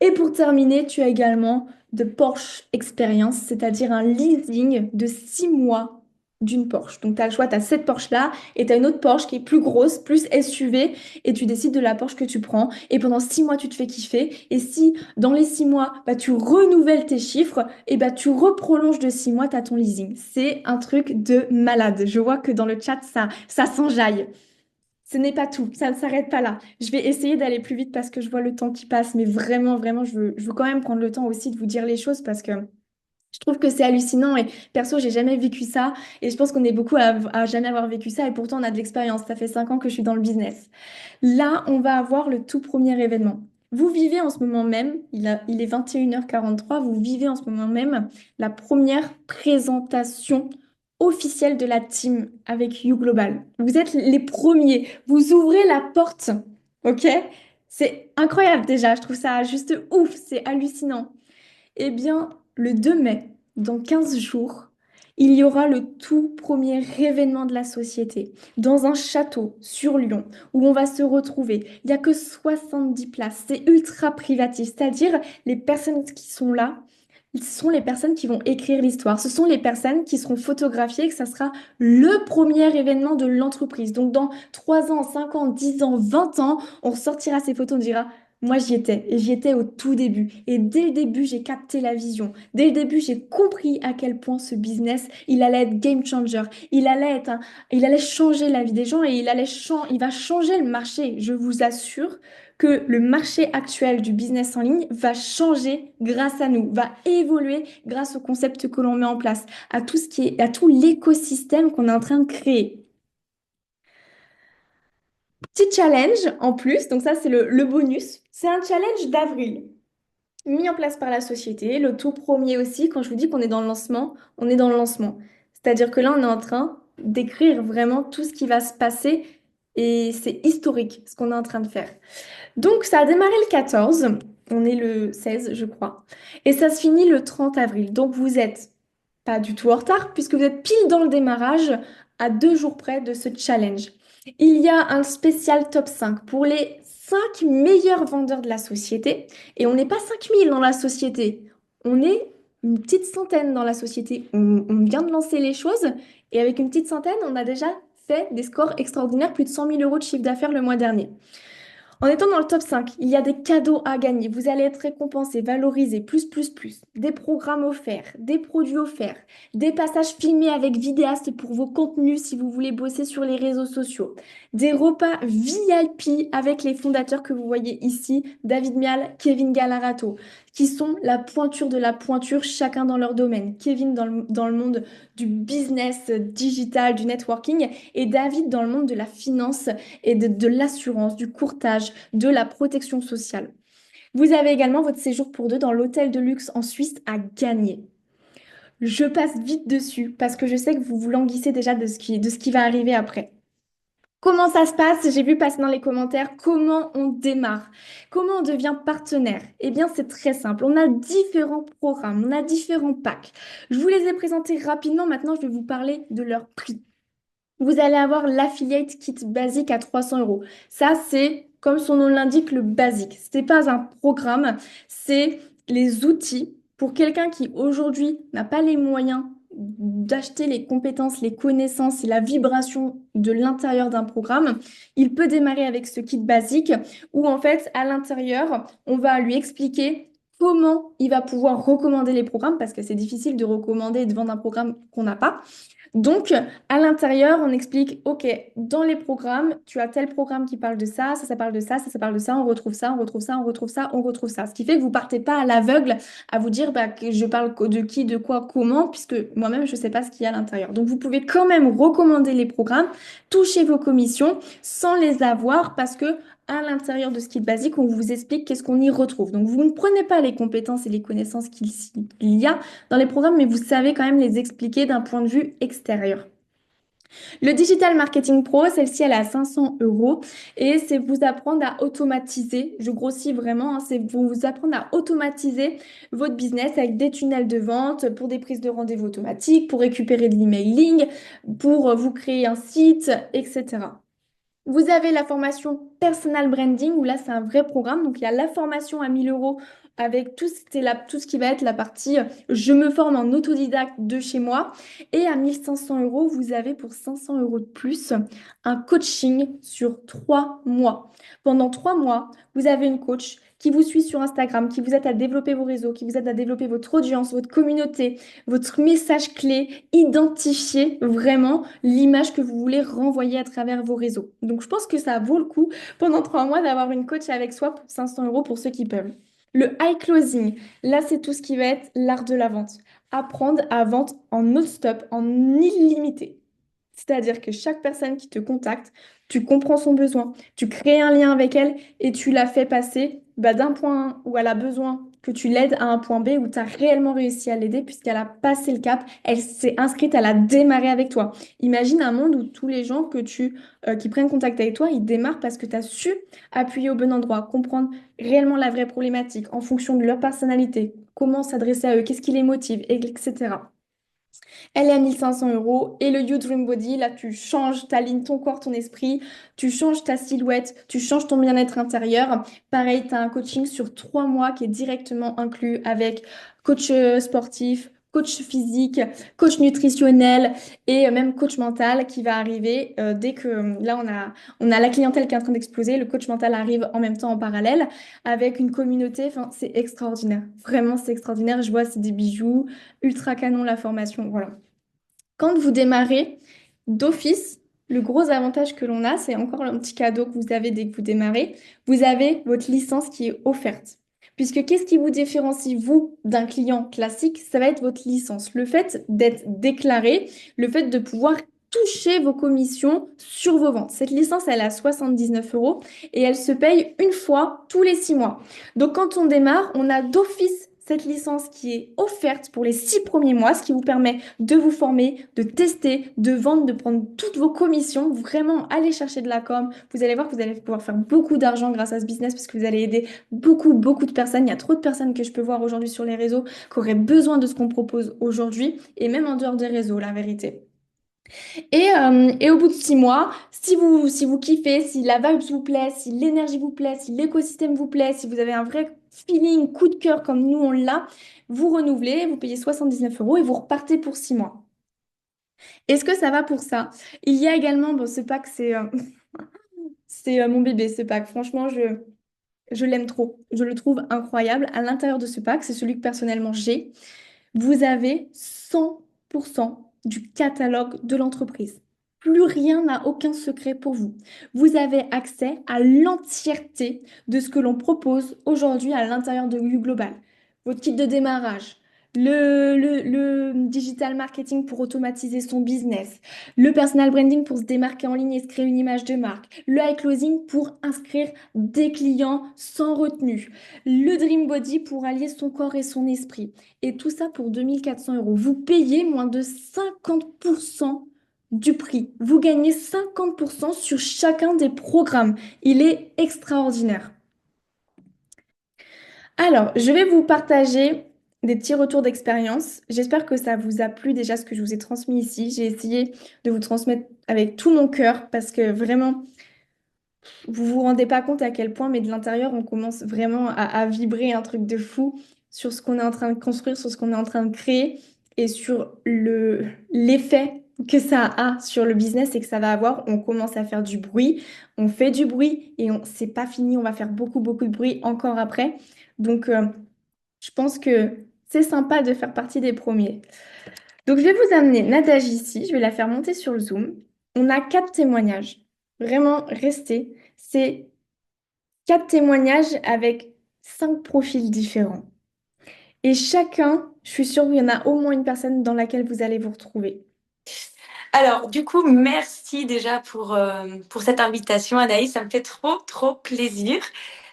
Et pour terminer, tu as également de Porsche Experience, c'est-à-dire un leasing de 6 mois d'une Porsche. Donc tu as le choix, tu as cette Porsche-là et tu as une autre Porsche qui est plus grosse, plus SUV, et tu décides de la Porsche que tu prends. Et pendant 6 mois, tu te fais kiffer. Et si dans les 6 mois, bah, tu renouvelles tes chiffres, et bah, tu reprolonges de 6 mois, tu as ton leasing. C'est un truc de malade. Je vois que dans le chat, ça s'enjaille. Ce n'est pas tout, ça ne s'arrête pas là. Je vais essayer d'aller plus vite parce que je vois le temps qui passe, mais vraiment, vraiment, je veux quand même prendre le temps aussi de vous dire les choses parce que Je trouve que c'est hallucinant et perso, j'ai jamais vécu ça et je pense qu'on est beaucoup à jamais avoir vécu ça et pourtant on a de l'expérience. Ça fait 5 ans que je suis dans le business. Là, on va avoir le tout premier événement. Vous vivez en ce moment même, il est 21h43, vous vivez en ce moment même la première présentation officielle de la team avec You Global. Vous êtes les premiers, vous ouvrez la porte, ok? C'est incroyable déjà, je trouve ça juste ouf, c'est hallucinant. Eh bien, le 2 mai, dans 15 jours, il y aura le tout premier événement de la société, dans un château sur Lyon, où on va se retrouver. Il n'y a que 70 places, c'est ultra privatif, c'est-à-dire les personnes qui sont là, ce sont les personnes qui vont écrire l'histoire, ce sont les personnes qui seront photographiées, que ça sera le premier événement de l'entreprise. Donc dans 3 ans, 5 ans, 10 ans, 20 ans, on ressortira ces photos, on dira, moi j'y étais, et j'y étais au tout début. Et dès le début, j'ai capté la vision. Dès le début, j'ai compris à quel point ce business, il allait être game changer. Il allait changer la vie des gens et il va changer le marché. Je vous assure que le marché actuel du business en ligne va changer grâce à nous, va évoluer grâce au concept que l'on met en place, à tout ce qui est, à tout l'écosystème qu'on est en train de créer. Petit challenge en plus, donc ça c'est le bonus, c'est un challenge d'avril mis en place par la société, le tout premier aussi, quand je vous dis qu'on est dans le lancement, on est dans le lancement. C'est-à-dire que là, on est en train d'écrire vraiment tout ce qui va se passer et c'est historique ce qu'on est en train de faire. Donc, ça a démarré le 14, on est le 16, je crois, et ça se finit le 30 avril. Donc, vous êtes pas du tout en retard puisque vous êtes pile dans le démarrage à 2 jours près de ce challenge. Il y a un spécial top 5 pour les 5 meilleurs vendeurs de la société et on n'est pas 5 000 dans la société, on est une petite centaine dans la société. On vient de lancer les choses et avec une petite centaine, on a déjà fait des scores extraordinaires, plus de 100 000 euros de chiffre d'affaires le mois dernier. En étant dans le top 5, il y a des cadeaux à gagner. Vous allez être récompensé, valorisé, plus, plus, plus. Des programmes offerts, des produits offerts, des passages filmés avec vidéastes pour vos contenus si vous voulez bosser sur les réseaux sociaux. Des repas VIP avec les fondateurs que vous voyez ici, David Mial, Kevin Galarato, qui sont la pointure de la pointure, chacun dans leur domaine. Kevin dans le monde du business digital, du networking, et David dans le monde de la finance et de l'assurance, du courtage, de la protection sociale. Vous avez également votre séjour pour deux dans l'hôtel de luxe en Suisse à gagner. Je passe vite dessus parce que je sais que vous vous languissez déjà de ce qui va arriver après. Comment ça se passe? J'ai vu passer dans les commentaires comment on démarre, comment on devient partenaire. Eh bien, c'est très simple. On a différents programmes, on a différents packs. Je vous les ai présentés rapidement. Maintenant, je vais vous parler de leur prix. Vous allez avoir l'affiliate kit basique à 300 euros. Ça, c'est, comme son nom l'indique, le basique. Ce n'est pas un programme, c'est les outils pour quelqu'un qui aujourd'hui n'a pas les moyens d'acheter les compétences, les connaissances et la vibration de l'intérieur d'un programme. Il peut démarrer avec ce kit basique où en fait, à l'intérieur, on va lui expliquer comment il va pouvoir recommander les programmes parce que c'est difficile de recommander et de vendre un programme qu'on n'a pas. Donc, à l'intérieur, on explique, OK, dans les programmes, tu as tel programme qui parle de ça, ça parle de ça, ça parle de ça, on retrouve ça, on retrouve ça, on retrouve ça, on retrouve ça. Ce qui fait que vous partez pas à l'aveugle à vous dire bah, que je parle de qui, de quoi, comment, puisque moi-même, je ne sais pas ce qu'il y a à l'intérieur. Donc, vous pouvez quand même recommander les programmes, toucher vos commissions sans les avoir parce que à l'intérieur de ce kit basique, on vous explique qu'est-ce qu'on y retrouve. Donc, vous ne prenez pas les compétences et les connaissances qu'il y a dans les programmes, mais vous savez quand même les expliquer d'un point de vue extérieur. Le Digital Marketing Pro, celle-ci, elle est à 500 euros et c'est vous apprendre à automatiser, je grossis vraiment, hein, c'est vous apprendre à automatiser votre business avec des tunnels de vente pour des prises de rendez-vous automatiques, pour récupérer de l'emailing, pour vous créer un site, etc. Vous avez la formation Personal Branding, où là, c'est un vrai programme. Donc, il y a la formation à 1000 euros avec tout ce qui va être la partie je me forme en autodidacte de chez moi. Et à 1500 euros, vous avez pour 500 euros de plus un coaching sur 3 mois. Pendant 3 mois, vous avez une coach qui vous suit sur Instagram, qui vous aide à développer vos réseaux, qui vous aide à développer votre audience, votre communauté, votre message clé, identifier vraiment l'image que vous voulez renvoyer à travers vos réseaux. Donc, je pense que ça vaut le coup pendant 3 mois d'avoir une coach avec soi pour 500 euros pour ceux qui peuvent. Le high closing, là, c'est tout ce qui va être l'art de la vente. Apprendre à vendre en non-stop, en illimité. C'est-à-dire que chaque personne qui te contacte, tu comprends son besoin, tu crées un lien avec elle et tu la fais passer d'un point A où elle a besoin que tu l'aides à un point B où tu as réellement réussi à l'aider puisqu'elle a passé le cap, elle s'est inscrite, elle a démarré avec toi. Imagine un monde où tous les gens qui prennent contact avec toi, ils démarrent parce que tu as su appuyer au bon endroit, comprendre réellement la vraie problématique en fonction de leur personnalité, comment s'adresser à eux, qu'est-ce qui les motive, etc. Elle est à 1 500 € et le You Dream Body, là tu changes, t'alignes ton corps, ton esprit, tu changes ta silhouette, tu changes ton bien-être intérieur. Pareil, tu as un coaching sur 3 mois qui est directement inclus avec coach sportif, coach physique, coach nutritionnel et même coach mental qui va arriver dès que là on a la clientèle qui est en train d'exploser, le coach mental arrive en même temps en parallèle avec une communauté, enfin c'est extraordinaire. Vraiment c'est extraordinaire, je vois c'est des bijoux, ultra canon la formation, voilà. Quand vous démarrez d'office, le gros avantage que l'on a, c'est encore un petit cadeau que vous avez dès que vous démarrez, vous avez votre licence qui est offerte. Puisque qu'est-ce qui vous différencie, vous, d'un client classique? Ça va être votre licence. Le fait d'être déclaré, le fait de pouvoir toucher vos commissions sur vos ventes. Cette licence, elle est à 79 € et elle se paye une fois tous les 6 mois. Donc quand on démarre, on a d'office cette licence qui est offerte pour les 6 premiers mois, ce qui vous permet de vous former, de tester, de vendre, de prendre toutes vos commissions, vraiment aller chercher de la com. Vous allez voir que vous allez pouvoir faire beaucoup d'argent grâce à ce business parce que vous allez aider beaucoup, beaucoup de personnes. Il y a trop de personnes que je peux voir aujourd'hui sur les réseaux qui auraient besoin de ce qu'on propose aujourd'hui et même en dehors des réseaux, la vérité. Et au bout de 6 mois, si vous kiffez, si la vibe vous plaît, si l'énergie vous plaît, si l'écosystème vous plaît, si vous avez un vrai feeling, coup de cœur comme nous on l'a, vous renouvelez, vous payez 79 € et vous repartez pour 6 mois. Est-ce que ça va pour ça? Il y a également, bon, ce pack, c'est mon bébé, ce pack. Franchement, je l'aime trop. Je le trouve incroyable. À l'intérieur de ce pack, c'est celui que personnellement j'ai. Vous avez 100% du catalogue de l'entreprise. Plus rien n'a aucun secret pour vous. Vous avez accès à l'entièreté de ce que l'on propose aujourd'hui à l'intérieur de U Global. Votre kit de démarrage, le digital marketing pour automatiser son business, le personal branding pour se démarquer en ligne et se créer une image de marque, le high closing pour inscrire des clients sans retenue, le dream body pour allier son corps et son esprit. Et tout ça pour 2 400 €. Vous payez moins de 50% du prix. Vous gagnez 50% sur chacun des programmes. Il est extraordinaire. Alors, je vais vous partager des petits retours d'expérience. J'espère que ça vous a plu déjà ce que je vous ai transmis ici. J'ai essayé de vous transmettre avec tout mon cœur parce que vraiment, vous vous rendez pas compte à quel point, mais de l'intérieur, on commence vraiment à vibrer un truc de fou sur ce qu'on est en train de construire, sur ce qu'on est en train de créer et sur l'effet que ça a sur le business et que ça va avoir. On commence à faire du bruit, on fait du bruit et c'est pas fini, on va faire beaucoup, beaucoup de bruit encore après. Donc, je pense que c'est sympa de faire partie des premiers. Donc, je vais vous amener Nadège ici, je vais la faire monter sur le Zoom. On a 4 témoignages. Vraiment, restez. C'est 4 témoignages avec 5 profils différents. Et chacun, je suis sûre qu'il y en a au moins une personne dans laquelle vous allez vous retrouver. Alors, du coup, merci déjà pour cette invitation, Anaïs. Ça me fait trop, trop plaisir.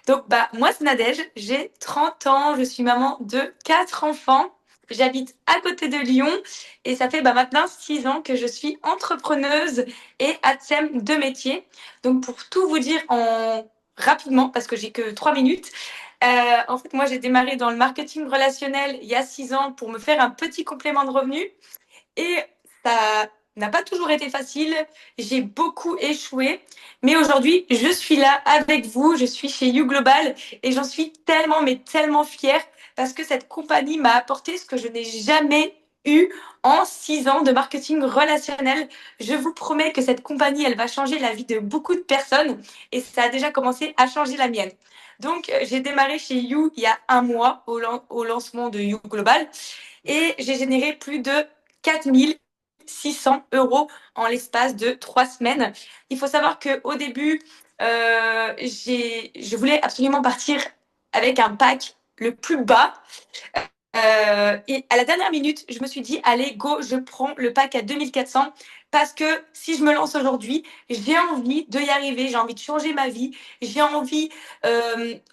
Donc, moi, c'est Nadège. J'ai 30 ans. Je suis maman de 4 enfants. J'habite à côté de Lyon et ça fait maintenant 6 ans que je suis entrepreneuse et ATSEM de métier. Donc, pour tout vous dire rapidement, parce que j'ai que 3 minutes, en fait, moi, j'ai démarré dans le marketing relationnel il y a 6 ans pour me faire un petit complément de revenu. Et ça n'a pas toujours été facile. J'ai beaucoup échoué. Mais aujourd'hui, je suis là avec vous. Je suis chez You Global et j'en suis tellement, mais tellement fière parce que cette compagnie m'a apporté ce que je n'ai jamais eu en 6 ans de marketing relationnel. Je vous promets que cette compagnie, elle va changer la vie de beaucoup de personnes et ça a déjà commencé à changer la mienne. Donc, j'ai démarré chez You il y a un mois au lancement de You Global et j'ai généré plus de 4 600 € en l'espace de 3 semaines. Il faut savoir qu'au début, je voulais absolument partir avec un pack le plus bas. Et à la dernière minute, je me suis dit, allez, go, je prends le pack à 2400 parce que si je me lance aujourd'hui, j'ai envie de y arriver, j'ai envie de changer ma vie, j'ai envie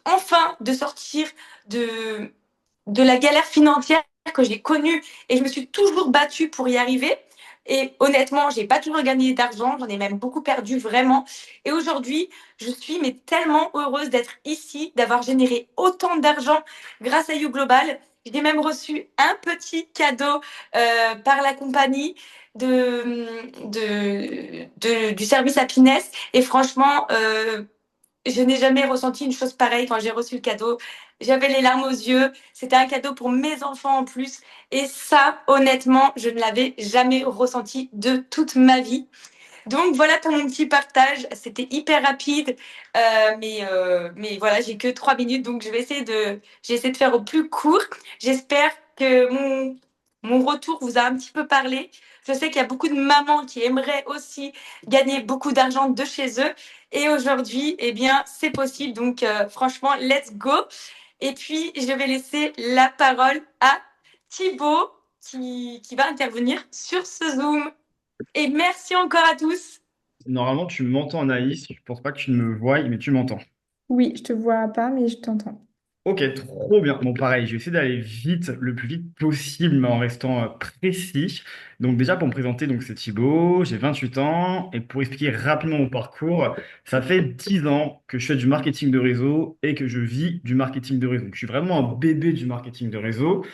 enfin de sortir de, de la galère financière que j'ai connue et je me suis toujours battue pour y arriver. Et honnêtement, j'ai pas toujours gagné d'argent, j'en ai même beaucoup perdu vraiment. Et aujourd'hui, je suis mais tellement heureuse d'être ici, d'avoir généré autant d'argent grâce à You Global. J'ai même reçu un petit cadeau par la compagnie du service Happiness. Et franchement, je n'ai jamais ressenti une chose pareille quand j'ai reçu le cadeau. J'avais les larmes aux yeux. C'était un cadeau pour mes enfants en plus. Et ça, honnêtement, je ne l'avais jamais ressenti de toute ma vie. Donc voilà pour mon petit partage. C'était hyper rapide, mais voilà, j'ai que 3 minutes, donc j'essaie de faire au plus court. J'espère que mon retour vous a un petit peu parlé. Je sais qu'il y a beaucoup de mamans qui aimeraient aussi gagner beaucoup d'argent de chez eux. Et aujourd'hui, eh bien, c'est possible. Donc franchement, let's go. Et puis, je vais laisser la parole à Thibaut qui va intervenir sur ce Zoom. Et merci encore à tous. Normalement, tu m'entends, Anaïs. Je pense pas que tu me voies, mais tu m'entends. Oui, je te vois pas, mais je t'entends. Ok, trop bien. Bon, pareil, je vais essayer d'aller vite, le plus vite possible, mais en restant précis. Donc déjà, pour me présenter, donc c'est Thibaut, j'ai 28 ans, et pour expliquer rapidement mon parcours, ça fait 10 ans que je fais du marketing de réseau et que je vis du marketing de réseau. Donc, je suis vraiment un bébé du marketing de réseau,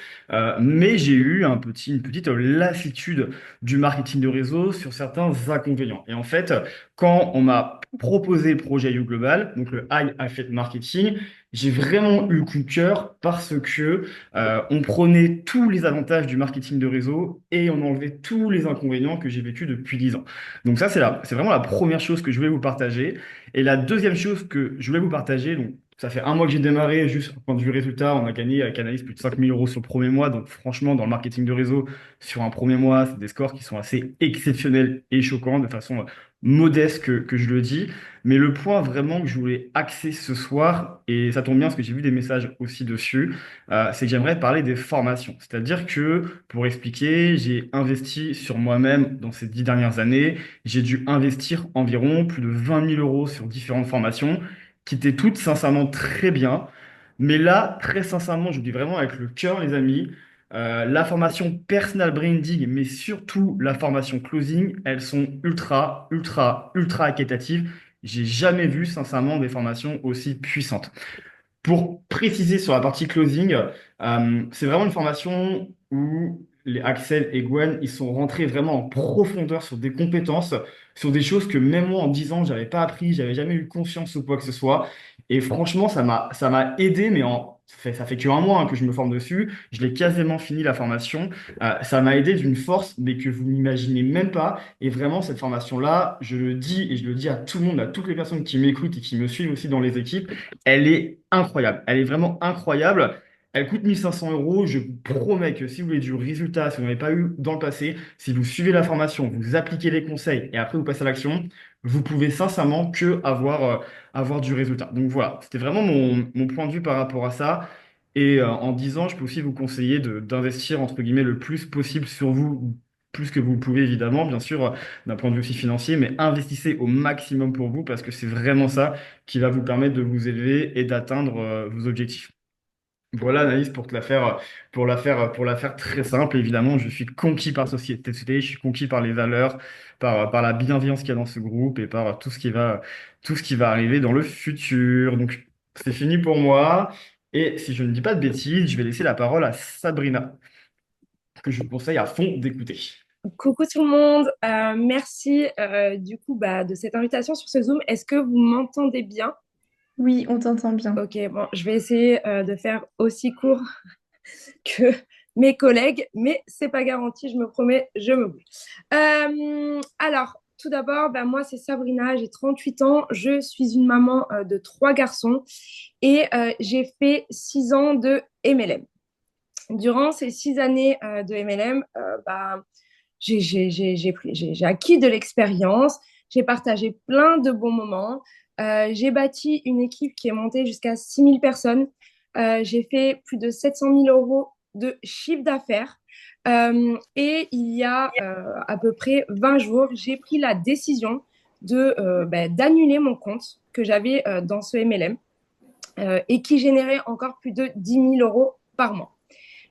mais j'ai eu une petite lassitude du marketing de réseau sur certains inconvénients. Et en fait, quand on m'a proposé le projet You Global, donc le High Affiliate Marketing, j'ai vraiment eu le coup de cœur parce que on prenait tous les avantages du marketing de réseau et on enlevait tous les inconvénients que j'ai vécu depuis 10 ans. Donc ça, c'est vraiment la première chose que je voulais vous partager. Et la deuxième chose que je voulais vous partager, donc ça fait un mois que j'ai démarré, juste au point de vue résultat, on a gagné avec Analyse plus de 5 000 € sur le premier mois. Donc franchement, dans le marketing de réseau, sur un premier mois, c'est des scores qui sont assez exceptionnels et choquants, de façon modeste que je le dis. Mais le point vraiment que je voulais axer ce soir, et ça tombe bien parce que j'ai vu des messages aussi dessus, c'est que j'aimerais parler des formations. C'est-à-dire que, pour expliquer, j'ai investi sur moi-même dans ces 10 dernières années. J'ai dû investir environ plus de 20 000 € sur différentes formations, qui étaient toutes sincèrement très bien. Mais là, très sincèrement, je vous dis vraiment avec le cœur, les amis, la formation personal branding, mais surtout la formation closing, elles sont ultra, ultra, ultra qualitatives. J'ai jamais vu, sincèrement, des formations aussi puissantes. Pour préciser sur la partie closing, c'est vraiment une formation où les Axel et Gwen, ils sont rentrés vraiment en profondeur sur des compétences, sur des choses que même moi en 10 ans, j'avais pas appris, j'avais jamais eu conscience ou quoi que ce soit. Et franchement, ça m'a aidé, mais ça fait que 1 mois hein, que je me forme dessus. Je l'ai quasiment fini la formation. Ça m'a aidé d'une force, mais que vous n'imaginez même pas. Et vraiment, cette formation-là, je le dis et je le dis à tout le monde, à toutes les personnes qui m'écoutent et qui me suivent aussi dans les équipes, elle est incroyable. Elle est vraiment incroyable. Elle coûte 1 500 €. Je vous promets que si vous voulez du résultat, si vous n'avez pas eu dans le passé, si vous suivez la formation, vous appliquez les conseils et après vous passez à l'action, vous pouvez sincèrement avoir du résultat. Donc voilà, c'était vraiment mon point de vue par rapport à ça. Et en 10 ans, je peux aussi vous conseiller d'investir entre guillemets le plus possible sur vous, plus que vous le pouvez évidemment, bien sûr, d'un point de vue aussi financier, mais investissez au maximum pour vous parce que c'est vraiment ça qui va vous permettre de vous élever et d'atteindre vos objectifs. Voilà, Anaïs, pour la faire très simple, évidemment, je suis conquis par Société, je suis conquis par les valeurs, par la bienveillance qu'il y a dans ce groupe et par tout ce qui va arriver dans le futur. Donc, c'est fini pour moi. Et si je ne dis pas de bêtises, je vais laisser la parole à Sabrina, que je vous conseille à fond d'écouter. Coucou tout le monde, merci du coup de cette invitation sur ce Zoom. Est-ce que vous m'entendez bien? Oui, on t'entend bien. Ok, bon, je vais essayer de faire aussi court que mes collègues, mais c'est pas garanti, je me promets, je me bouge. Alors, tout d'abord, moi c'est Sabrina, j'ai 38 ans, je suis une maman de 3 garçons et j'ai fait 6 ans de MLM. Durant ces 6 années de MLM, j'ai acquis de l'expérience, j'ai partagé plein de bons moments, j'ai bâti une équipe qui est montée jusqu'à 6 000 personnes. J'ai fait plus de 700 000 euros de chiffre d'affaires. Et il y a à peu près 20 jours, j'ai pris la décision d'annuler mon compte que j'avais dans ce MLM et qui générait encore plus de 10 000 euros par mois.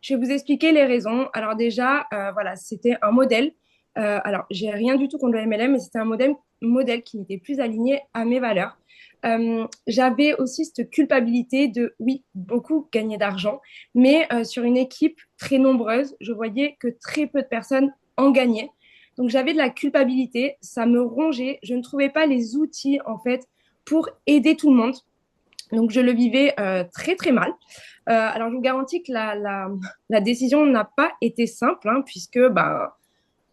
Je vais vous expliquer les raisons. Alors déjà, voilà, c'était un modèle. Alors, j'ai rien du tout contre le MLM, mais c'était un modèle qui n'était plus aligné à mes valeurs. J'avais aussi cette culpabilité de, oui, beaucoup gagner d'argent, mais sur une équipe très nombreuse, je voyais que très peu de personnes en gagnaient. Donc, j'avais de la culpabilité, ça me rongeait. Je ne trouvais pas les outils, en fait, pour aider tout le monde. Donc, je le vivais très, très mal. Alors, je vous garantis que la décision n'a pas été simple, hein, puisque, enfin,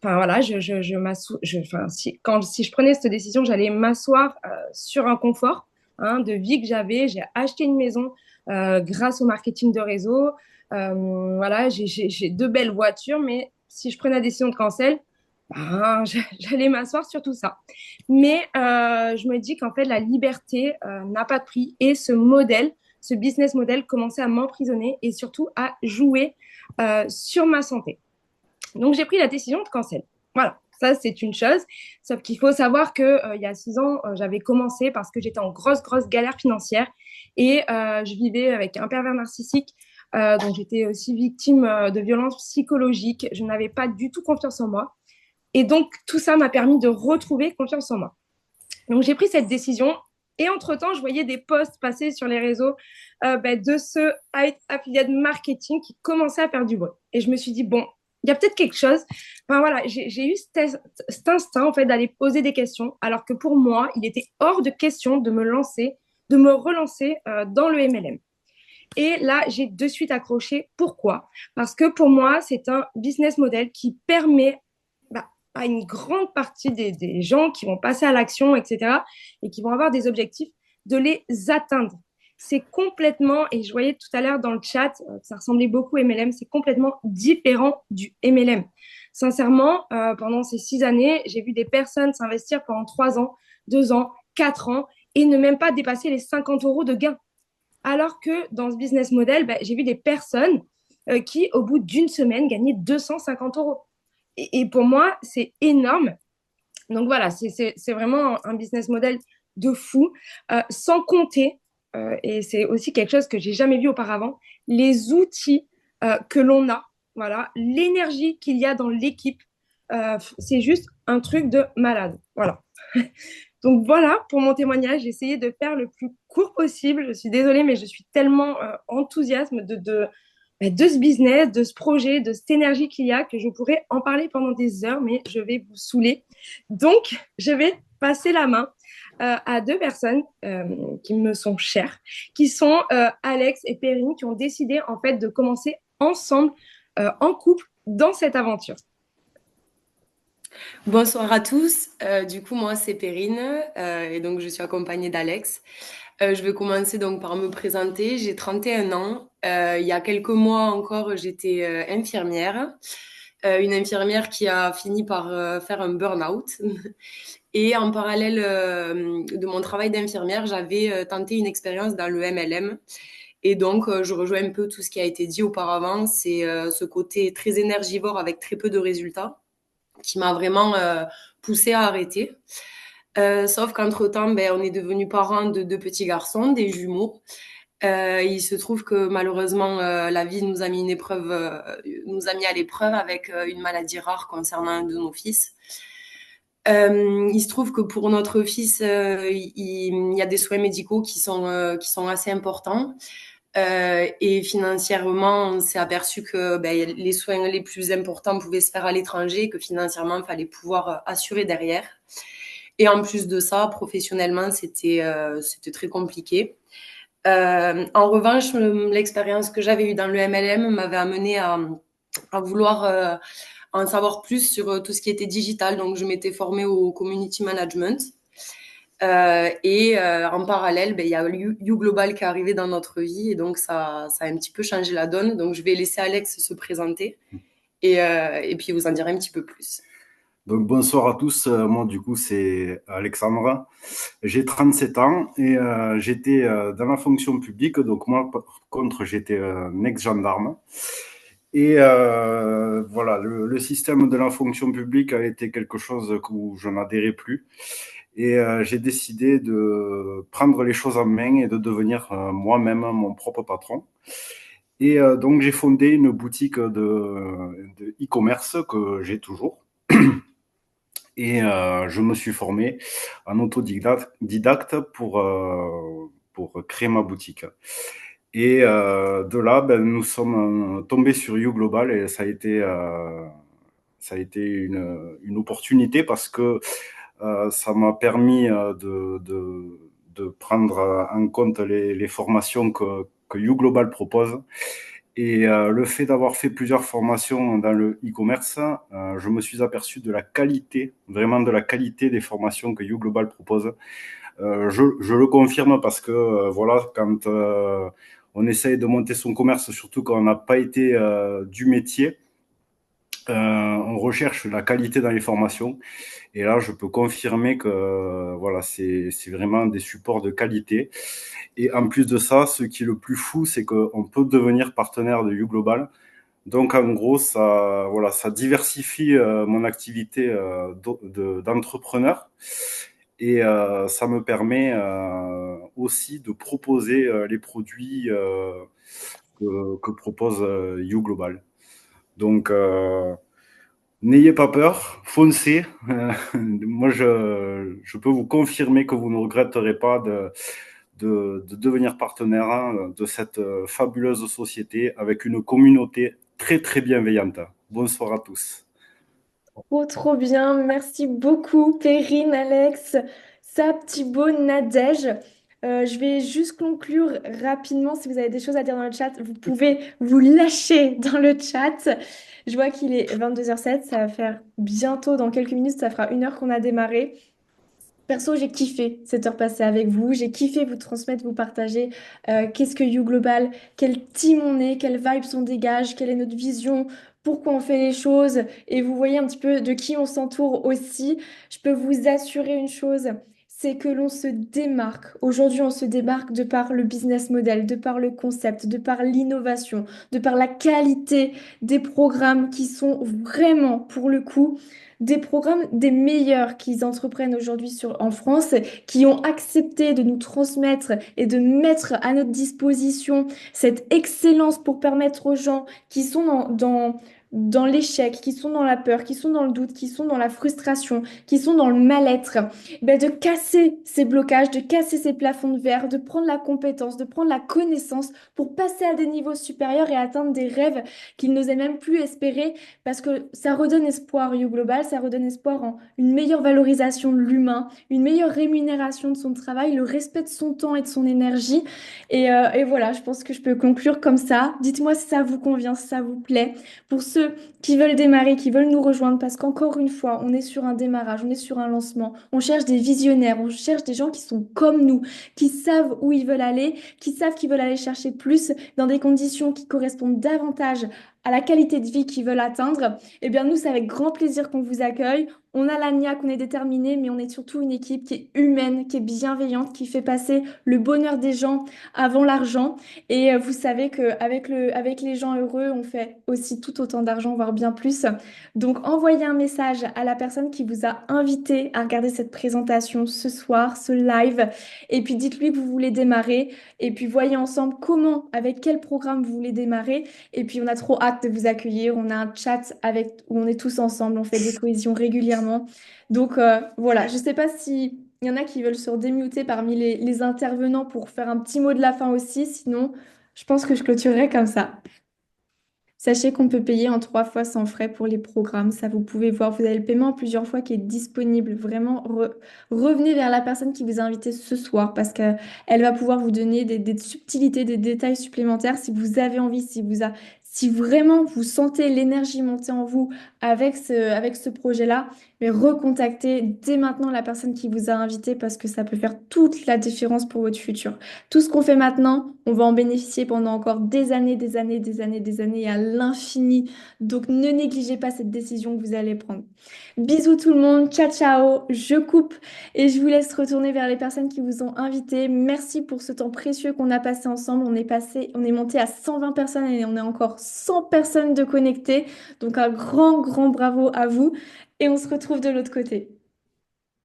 voilà, si je prenais cette décision, j'allais m'asseoir sur un confort de vie que j'avais. J'ai acheté une maison grâce au marketing de réseau. Voilà, j'ai deux belles voitures, mais si je prenais la décision de cancel, j'allais m'asseoir sur tout ça. Mais je me dis qu'en fait, la liberté n'a pas de prix et ce business model commençait à m'emprisonner et surtout à jouer sur ma santé. Donc, j'ai pris la décision de cancel. Voilà, ça, c'est une chose. Sauf qu'il faut savoir que il y a 6 ans, j'avais commencé parce que j'étais en grosse, grosse galère financière et je vivais avec un pervers narcissique. Donc, j'étais aussi victime de violences psychologiques. Je n'avais pas du tout confiance en moi. Et donc, tout ça m'a permis de retrouver confiance en moi. Donc, j'ai pris cette décision. Et entre-temps, je voyais des posts passer sur les réseaux de ce affiliate marketing qui commençait à faire du bruit. Et je me suis dit, bon, il y a peut-être quelque chose. Enfin, voilà, j'ai eu cet instinct en fait d'aller poser des questions, alors que pour moi, il était hors de question de me relancer dans le MLM. Et là, j'ai de suite accroché. Pourquoi? Parce que pour moi, c'est un business model qui permet à une grande partie des gens qui vont passer à l'action, etc., et qui vont avoir des objectifs, de les atteindre. C'est complètement, et je voyais tout à l'heure dans le chat, ça ressemblait beaucoup à MLM, c'est complètement différent du MLM. Sincèrement, pendant ces 6 années, j'ai vu des personnes s'investir pendant 3 ans, 2 ans, 4 ans, et ne même pas dépasser les 50 euros de gain. Alors que dans ce business model, j'ai vu des personnes qui, au bout d'une semaine, gagnaient 250 euros. Et pour moi, c'est énorme. Donc voilà, c'est vraiment un business model de fou, sans compter, et c'est aussi quelque chose que j'ai jamais vu auparavant, les outils que l'on a, voilà, l'énergie qu'il y a dans l'équipe, c'est juste un truc de malade. Voilà. Donc voilà pour mon témoignage. J'ai essayé de faire le plus court possible. Je suis désolée, mais je suis tellement enthousiaste de ce business, de ce projet, de cette énergie qu'il y a que je pourrais en parler pendant des heures, mais je vais vous saouler. Donc, je vais passer la main à deux personnes qui me sont chères, qui sont Alex et Perrine, qui ont décidé en fait de commencer ensemble, en couple, dans cette aventure. Bonsoir à tous. Du coup, moi, c'est Perrine et donc je suis accompagnée d'Alex. Je vais commencer donc par me présenter. J'ai 31 ans. Il y a quelques mois encore, j'étais infirmière. Une infirmière qui a fini par faire un burn-out. Et en parallèle de mon travail d'infirmière, j'avais tenté une expérience dans le MLM. Et donc, je rejoins un peu tout ce qui a été dit auparavant. C'est ce côté très énergivore avec très peu de résultats qui m'a vraiment poussée à arrêter. Sauf qu'entre-temps, on est devenus parents de deux petits garçons, des jumeaux. Il se trouve que malheureusement, la vie nous a mis nous a mis à l'épreuve avec une maladie rare concernant un de nos fils. Il se trouve que pour notre fils, il y a des soins médicaux qui sont assez importants. Et financièrement, on s'est aperçu que les soins les plus importants pouvaient se faire à l'étranger et que financièrement, il fallait pouvoir assurer derrière. Et en plus de ça, professionnellement, c'était très compliqué. En revanche, l'expérience que j'avais eue dans le MLM m'avait amené à vouloir en savoir plus sur tout ce qui était digital. Donc, je m'étais formée au community management. En parallèle, il y a YouGlobal qui est arrivé dans notre vie et donc ça a un petit peu changé la donne. Donc, je vais laisser Alex se présenter et puis vous en dire un petit peu plus. Donc bonsoir à tous. Moi du coup c'est Alexandre. J'ai 37 ans et j'étais dans la fonction publique. Donc moi par contre j'étais un ex-gendarme. Et voilà, le système de la fonction publique a été quelque chose où je n'adhérais plus. Et j'ai décidé de prendre les choses en main et de devenir moi-même mon propre patron. Et donc j'ai fondé une boutique de e-commerce que j'ai toujours. Et je me suis formé en autodidacte pour créer ma boutique. Et de là, ben, nous sommes tombés sur YouGlobal et ça a été une opportunité parce que ça m'a permis de prendre en compte les formations que YouGlobal propose. Et le fait d'avoir fait plusieurs formations dans le e-commerce, je me suis aperçu de la qualité, vraiment de la qualité des formations que YouGlobal propose. Je le confirme parce que voilà, quand on essaye de monter son commerce, surtout quand on n'a pas été du métier, on recherche la qualité dans les formations. Et là, je peux confirmer que voilà, c'est vraiment des supports de qualité. Et en plus de ça, ce qui est le plus fou, c'est qu'on peut devenir partenaire de YouGlobal. Donc en gros, ça, voilà, ça diversifie mon activité d'entrepreneur et ça me permet aussi de proposer les produits que propose YouGlobal. Donc n'ayez pas peur, foncez. Moi, je peux vous confirmer que vous ne regretterez pas de devenir partenaire de cette fabuleuse société avec une communauté très, très bienveillante. Bonsoir à tous. Oh, trop bien. Merci beaucoup, Perrine, Alex, Sab, Thibaut, Nadège. Je vais juste conclure rapidement. Si vous avez des choses à dire dans le chat, vous pouvez vous lâcher dans le chat. Je vois qu'il est 22h07. Ça va faire bientôt, dans quelques minutes, ça fera 1 heure qu'on a démarré. Perso, j'ai kiffé cette heure passée avec vous. J'ai kiffé vous transmettre, vous partager qu'est-ce que You Global, quel team on est, quelle vibes on dégage, quelle est notre vision, pourquoi on fait les choses. Et vous voyez un petit peu de qui on s'entoure aussi. Je peux vous assurer une chose, c'est que l'on se démarque. Aujourd'hui, on se démarque de par le business model, de par le concept, de par l'innovation, de par la qualité des programmes qui sont vraiment, pour le coup, des programmes des meilleurs qu'ils entreprennent aujourd'hui en France, qui ont accepté de nous transmettre et de mettre à notre disposition cette excellence pour permettre aux gens qui sont dans l'échec, qui sont dans la peur, qui sont dans le doute, qui sont dans la frustration, qui sont dans le mal-être, ben de casser ces blocages, de casser ces plafonds de verre, de prendre la compétence, de prendre la connaissance pour passer à des niveaux supérieurs et atteindre des rêves qu'ils n'osaient même plus espérer parce que ça redonne espoir, You Global, ça redonne espoir en une meilleure valorisation de l'humain, une meilleure rémunération de son travail, le respect de son temps et de son énergie. Et voilà, je pense que je peux conclure comme ça. Dites-moi si ça vous convient, si ça vous plaît. Pour ceux qui veulent démarrer, qui veulent nous rejoindre, parce qu'encore une fois, on est sur un démarrage, on est sur un lancement, on cherche des visionnaires, on cherche des gens qui sont comme nous, qui savent où ils veulent aller, qui savent qu'ils veulent aller chercher plus dans des conditions qui correspondent davantage à la qualité de vie qu'ils veulent atteindre, eh bien nous, c'est avec grand plaisir qu'on vous accueille. On a la niaque, on est déterminé, mais on est surtout une équipe qui est humaine, qui est bienveillante, qui fait passer le bonheur des gens avant l'argent. Et vous savez avec les gens heureux, on fait aussi tout autant d'argent, voire bien plus. Donc envoyez un message à la personne qui vous a invité à regarder cette présentation ce soir, ce live. Et puis dites-lui que vous voulez démarrer. Et puis voyez ensemble comment, avec quel programme vous voulez démarrer. Et puis, on a trop hâte de vous accueillir. On a un chat où on est tous ensemble. On fait des cohésions régulièrement. Donc, voilà. Je ne sais pas s'il y en a qui veulent se démuter parmi les intervenants pour faire un petit mot de la fin aussi. Sinon, je pense que je clôturerai comme ça. Sachez qu'on peut payer en 3 fois sans frais pour les programmes. Ça, vous pouvez voir. Vous avez le paiement en plusieurs fois qui est disponible. Vraiment, revenez vers la personne qui vous a invité ce soir parce qu'elle va pouvoir vous donner des subtilités, des détails supplémentaires si vous avez envie, si vraiment vous sentez l'énergie monter en vous avec ce projet-là. Mais recontactez dès maintenant la personne qui vous a invité parce que ça peut faire toute la différence pour votre futur. Tout ce qu'on fait maintenant, on va en bénéficier pendant encore des années, des années, des années, des années et à l'infini. Donc ne négligez pas cette décision que vous allez prendre. Bisous tout le monde, ciao ciao, je coupe et je vous laisse retourner vers les personnes qui vous ont invité. Merci pour ce temps précieux qu'on a passé ensemble. On est monté à 120 personnes et on est encore 100 personnes de connectées. Donc un grand, grand bravo à vous et on se retrouve de l'autre côté.